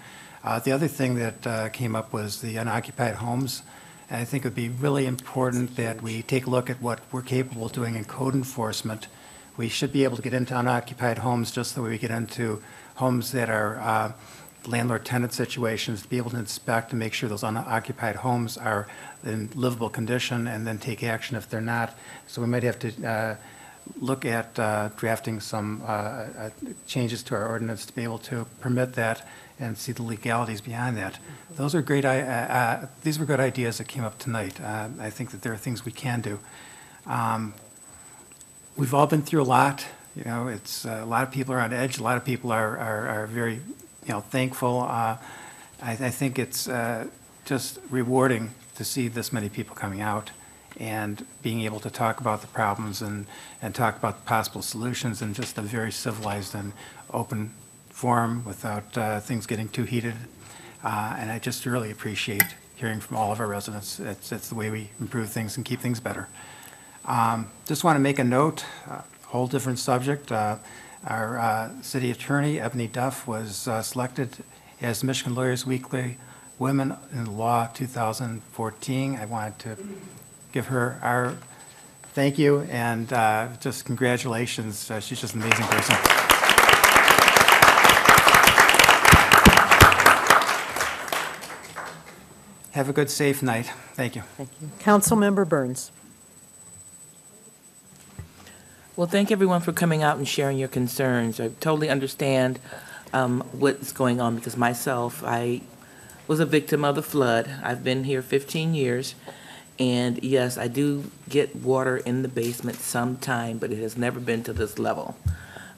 The other thing that came up was the unoccupied homes. And I think it would be really important that we take a look at what we're capable of doing in code enforcement. We should be able to get into unoccupied homes just the way we get into homes that are landlord-tenant situations, to be able to inspect and make sure those unoccupied homes are in livable condition and then take action if they're not. So we might have to look at drafting some changes to our ordinance to be able to permit that and see the legalities behind that. Those are great, these were good ideas that came up tonight. I think that there are things we can do. We've all been through a lot. You know, it's a lot of people are on edge. A lot of people are very, you know, thankful. I think it's just rewarding to see this many people coming out and being able to talk about the problems and talk about the possible solutions in just a very civilized and open forum without things getting too heated. And I just really appreciate hearing from all of our residents. It's the way we improve things and keep things better. Just want to make a note, whole different subject. Our city attorney, Ebony Duff, was selected as Michigan Lawyers Weekly Women in Law 2014. I wanted to give her our thank you and just congratulations. She's just an amazing person. Have a good, safe night. Thank you. Thank you. Councilmember Burns. Well, thank everyone for coming out and sharing your concerns. I totally understand what's going on because myself, I was a victim of the flood. I've been here 15 years. And yes, I do get water in the basement sometime, but it has never been to this level.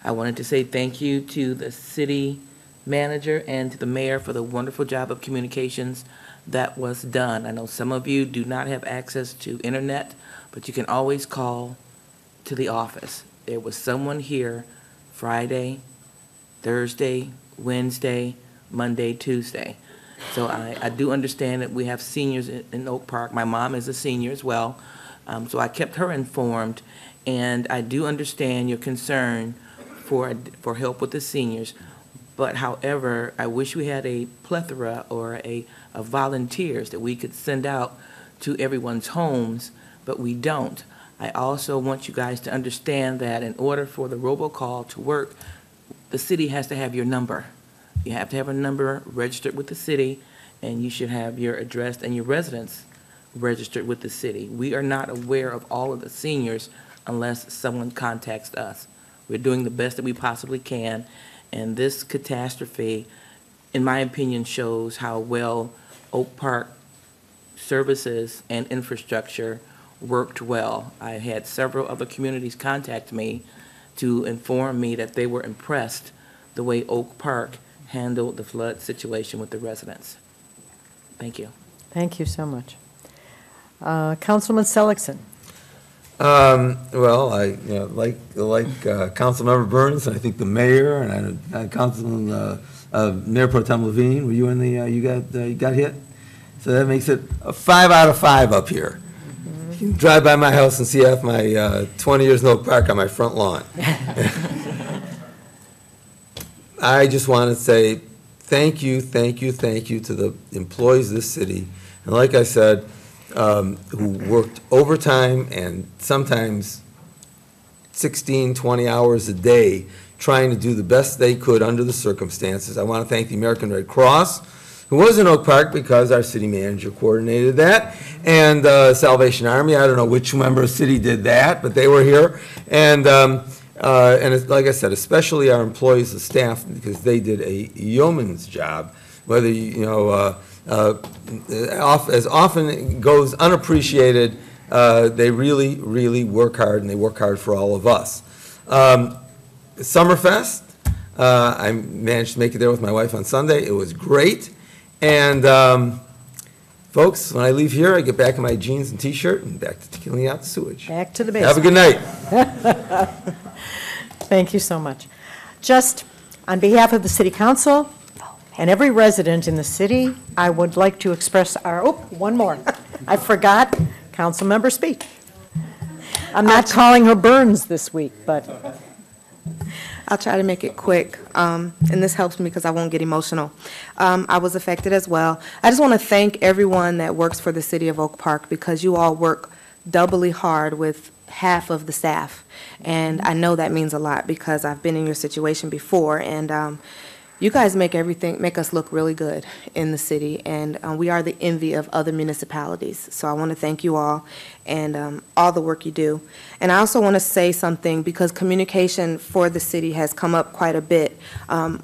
I wanted to say thank you to the city manager and to the mayor for the wonderful job of communications that was done. I know some of you do not have access to internet, but you can always call to the office. There was someone here Friday, Thursday, Wednesday, Monday, Tuesday. So I do understand that we have seniors in Oak Park. My mom is a senior as well, so I kept her informed. And I do understand your concern for help with the seniors. But however, I wish we had a plethora or of volunteers that we could send out to everyone's homes, but we don't. I also want you guys to understand that in order for the robocall to work, the city has to have your number. You have to have a number registered with the city, and you should have your address and your residence registered with the city. We are not aware of all of the seniors unless someone contacts us. We're doing the best that we possibly can, and this catastrophe, in my opinion, shows how well Oak Park services and infrastructure worked well. I had several other communities contact me to inform me that they were impressed the way Oak Park handled the flood situation with the residents. Thank you. Thank you so much. Councilman Seligson. Well, I like Councilmember Burns, and I think the mayor and Councilman Mayor Pro Tem Levine. Were you in the you got hit? So that makes it a 5 out of 5 up here. You can drive by my house and see half my 20 years in Oak Park on my front lawn. I just want to say thank you to the employees of this city. And like I said, who worked overtime and sometimes 16, 20 hours a day trying to do the best they could under the circumstances. I want to thank the American Red Cross, who was in Oak Park because our city manager coordinated that, and Salvation Army. I don't know which member of the city did that, but they were here. And it's, like I said, especially our employees, the staff, because they did a yeoman's job. Whether as often goes unappreciated, they really work hard, and they work hard for all of us. Summerfest, I managed to make it there with my wife on Sunday. It was great. And folks, when I leave here, I get back in my jeans and T-shirt and back to cleaning out the sewage. Back to the basement. Have a good night. Thank you so much. Just on behalf of the City Council and every resident in the city, I would like to express our, one more. I forgot Councilmember speech. I'm not calling her Burns this week, but I'll try to make it quick, and this helps me because I won't get emotional. I was affected as well. I just want to thank everyone that works for the City of Oak Park because you all work doubly hard with half of the staff. And I know that means a lot because I've been in your situation before, and you guys make us look really good in the city, and we are the envy of other municipalities. So I want to thank you all and all the work you do. And I also want to say something because communication for the city has come up quite a bit.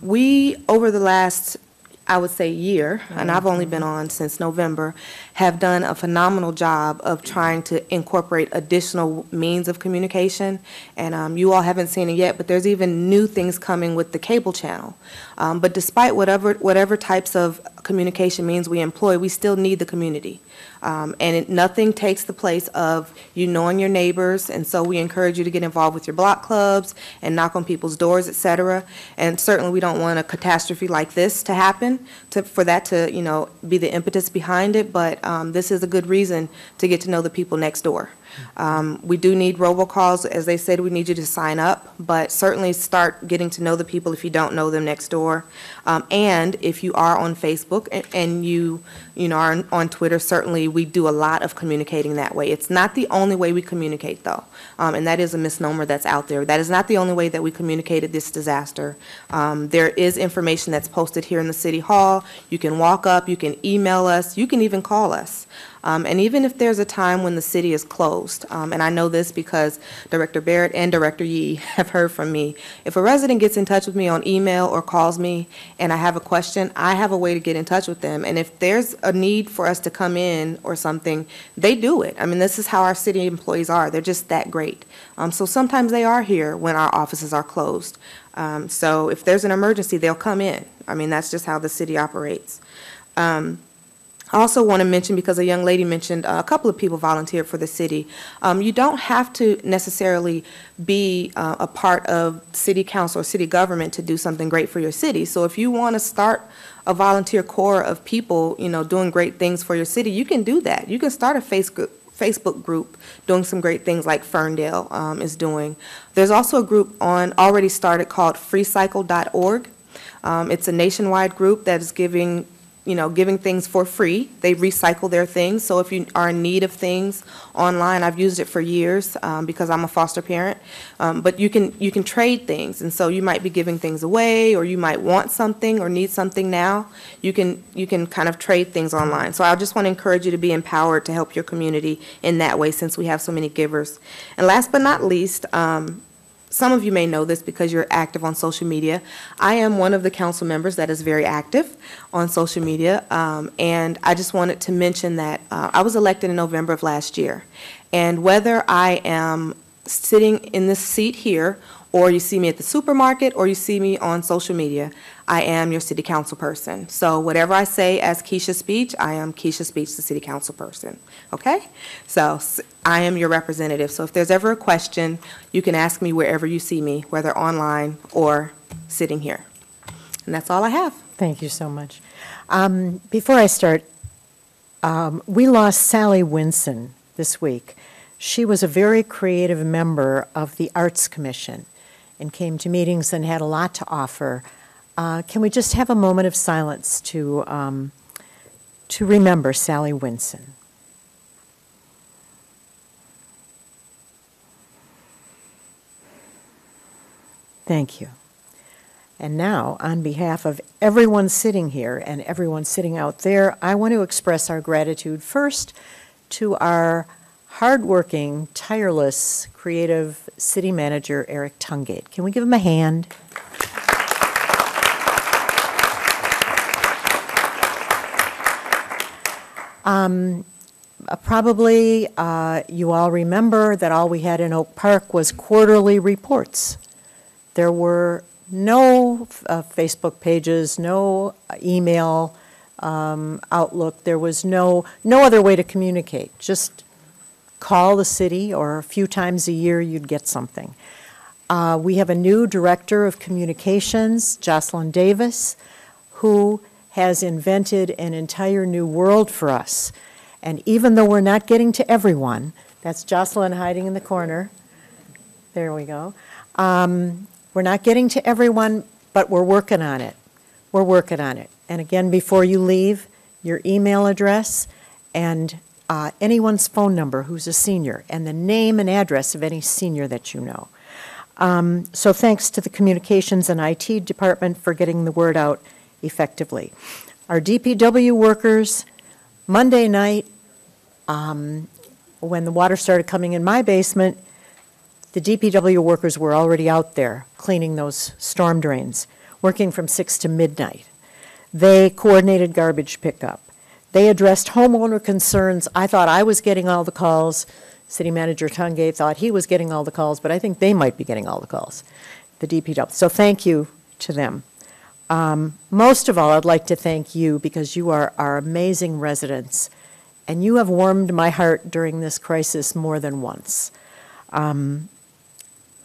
We, over the last, I would say, year, and I've only been on since November, have done a phenomenal job of trying to incorporate additional means of communication. And you all haven't seen it yet, but there's even new things coming with the cable channel. But despite whatever types of communication means we employ, we still need the community. Nothing takes the place of you knowing your neighbors, and so we encourage you to get involved with your block clubs and knock on people's doors, et cetera. And certainly we don't want a catastrophe like this to happen, for that to, be the impetus behind it, but this is a good reason to get to know the people next door. We do need robocalls. As they said, we need you to sign up, but certainly start getting to know the people if you don't know them next door. And if you are on Facebook and you are on Twitter, certainly we do a lot of communicating that way. It's not the only way we communicate, though, and that is a misnomer that's out there. That is not the only way that we communicated this disaster. There is information that's posted here in the City Hall. You can walk up, you can email us, you can even call us. And even if there's a time when the city is closed, and I know this because Director Barrett and Director Yee have heard from me, if a resident gets in touch with me on email or calls me and I have a question, I have a way to get in touch with them. And if there's a need for us to come in or something, they do it. I mean, this is how our city employees are. They're just that great. So sometimes they are here when our offices are closed. So if there's an emergency, they'll come in. I mean, that's just how the city operates. I also want to mention, because a young lady mentioned a couple of people volunteered for the city. You don't have to necessarily be a part of city council or city government to do something great for your city. So if you want to start a volunteer corps of people, doing great things for your city, you can do that. You can start a Facebook group doing some great things like Ferndale is doing. There's also a group already started called freecycle.org. It's a nationwide group that is giving things for free. They recycle their things. So if you are in need of things online, I've used it for years because I'm a foster parent. But you can trade things, and so you might be giving things away, or you might want something or need something now. You can kind of trade things online. So I just want to encourage you to be empowered to help your community in that way, since we have so many givers. And last but not least, some of you may know this because you're active on social media. I am one of the council members that is very active on social media, and I just wanted to mention that I was elected in November of last year. And whether I am sitting in this seat here, or you see me at the supermarket, or you see me on social media, I am your city council person. So whatever I say as Keisha Speech, I am Keisha Speech, the city council person. Okay? So I am your representative. So if there's ever a question, you can ask me wherever you see me, whether online or sitting here. And that's all I have. Thank you so much. Before I start, we lost Sally Winson this week. She was a very creative member of the Arts Commission and came to meetings and had a lot to offer. Can we just have a moment of silence to remember Sally Winson? Thank you. And now, on behalf of everyone sitting here and everyone sitting out there, I want to express our gratitude first to our hardworking, tireless, creative city manager, Eric Tungate. Can we give him a hand? Probably you all remember that all we had in Oak Park was quarterly reports. There were no Facebook pages, no email outlook. There was no other way to communicate. Just call the city, or a few times a year you'd get something. We have a new director of communications, Jocelyn Davis, who has invented an entire new world for us. And even though we're not getting to everyone, that's Jocelyn hiding in the corner. There we go. We're We're not getting to everyone, but we're working on it. We're working on it. And again, before you leave, your email address and anyone's phone number who's a senior, and the name and address of any senior that you know. So thanks to the Communications and IT Department for getting the word out effectively. Our DPW workers, Monday night, when the water started coming in my basement, the DPW workers were already out there cleaning those storm drains, working from 6 to midnight. They coordinated garbage pickup. They addressed homeowner concerns. I thought I was getting all the calls. City Manager Tungate thought he was getting all the calls, but I think they might be getting all the calls, the DPW. So thank you to them. Most of all, I'd like to thank you because you are our amazing residents, and you have warmed my heart during this crisis more than once.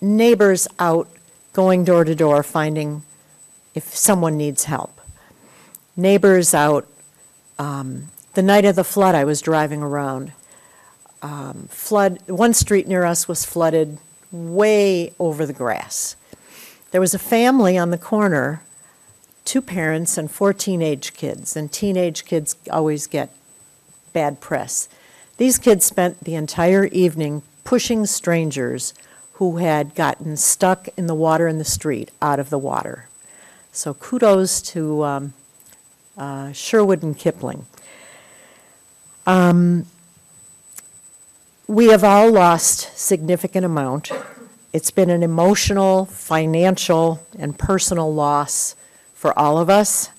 Neighbors out going door to door finding if someone needs help. Neighbors out, the night of the flood I was driving around, one street near us was flooded way over the grass. There was a family on the corner, 2 parents and 4 teenage kids, and teenage kids always get bad press. These kids spent the entire evening pushing strangers who had gotten stuck in the water in the street out of the water. So kudos to Sherwood and Kipling. We have all lost significant amount. It's been an emotional, financial, and personal loss for all of us.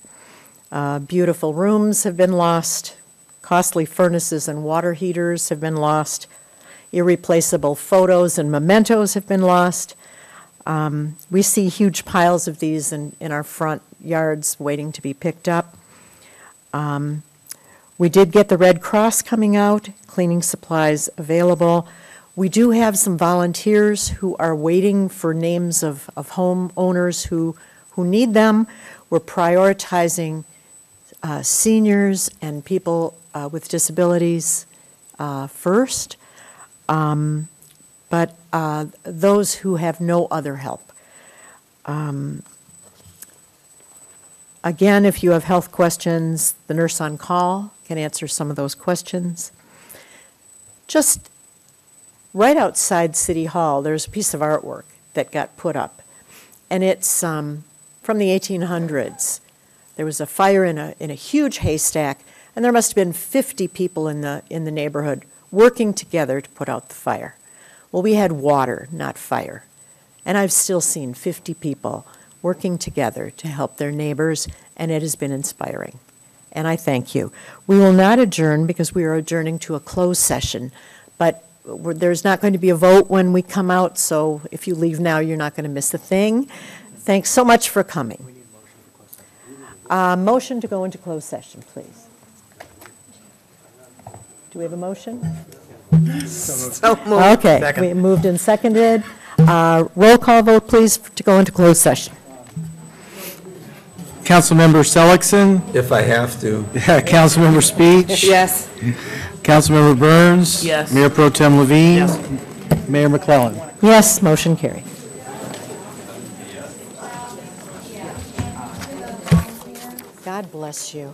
Beautiful rooms have been lost. Costly furnaces and water heaters have been lost. Irreplaceable photos and mementos have been lost. We see huge piles of these in our front yards waiting to be picked up. We did get the Red Cross coming out, cleaning supplies available. We do have some volunteers who are waiting for names of homeowners who need them. We're prioritizing seniors and people with disabilities first, but those who have no other help. Again, if you have health questions, the nurse on call can answer some of those questions. Just right outside City Hall, there's a piece of artwork that got put up, and it's from the 1800s. There was a fire in a huge haystack, and there must have been 50 people in the neighborhood working together to put out the fire. Well, we had water, not fire, and I've still seen 50 people working together to help their neighbors, and it has been inspiring. And I thank you. We will not adjourn because we are adjourning to a closed session, but there's not going to be a vote when we come out, so if you leave now, you're not going to miss a thing. Thanks so much for coming. Motion to go into closed session, please. Do we have a motion? So moved. Okay, Second. we moved and seconded. Roll call vote, please, to go into closed session. Councilmember Seligson? If I have to. Yeah, Councilmember Speech? Yes. Councilmember Burns? Yes. Mayor Pro Tem Levine? Yes. Mayor McClellan? Yes, motion carried. God bless you.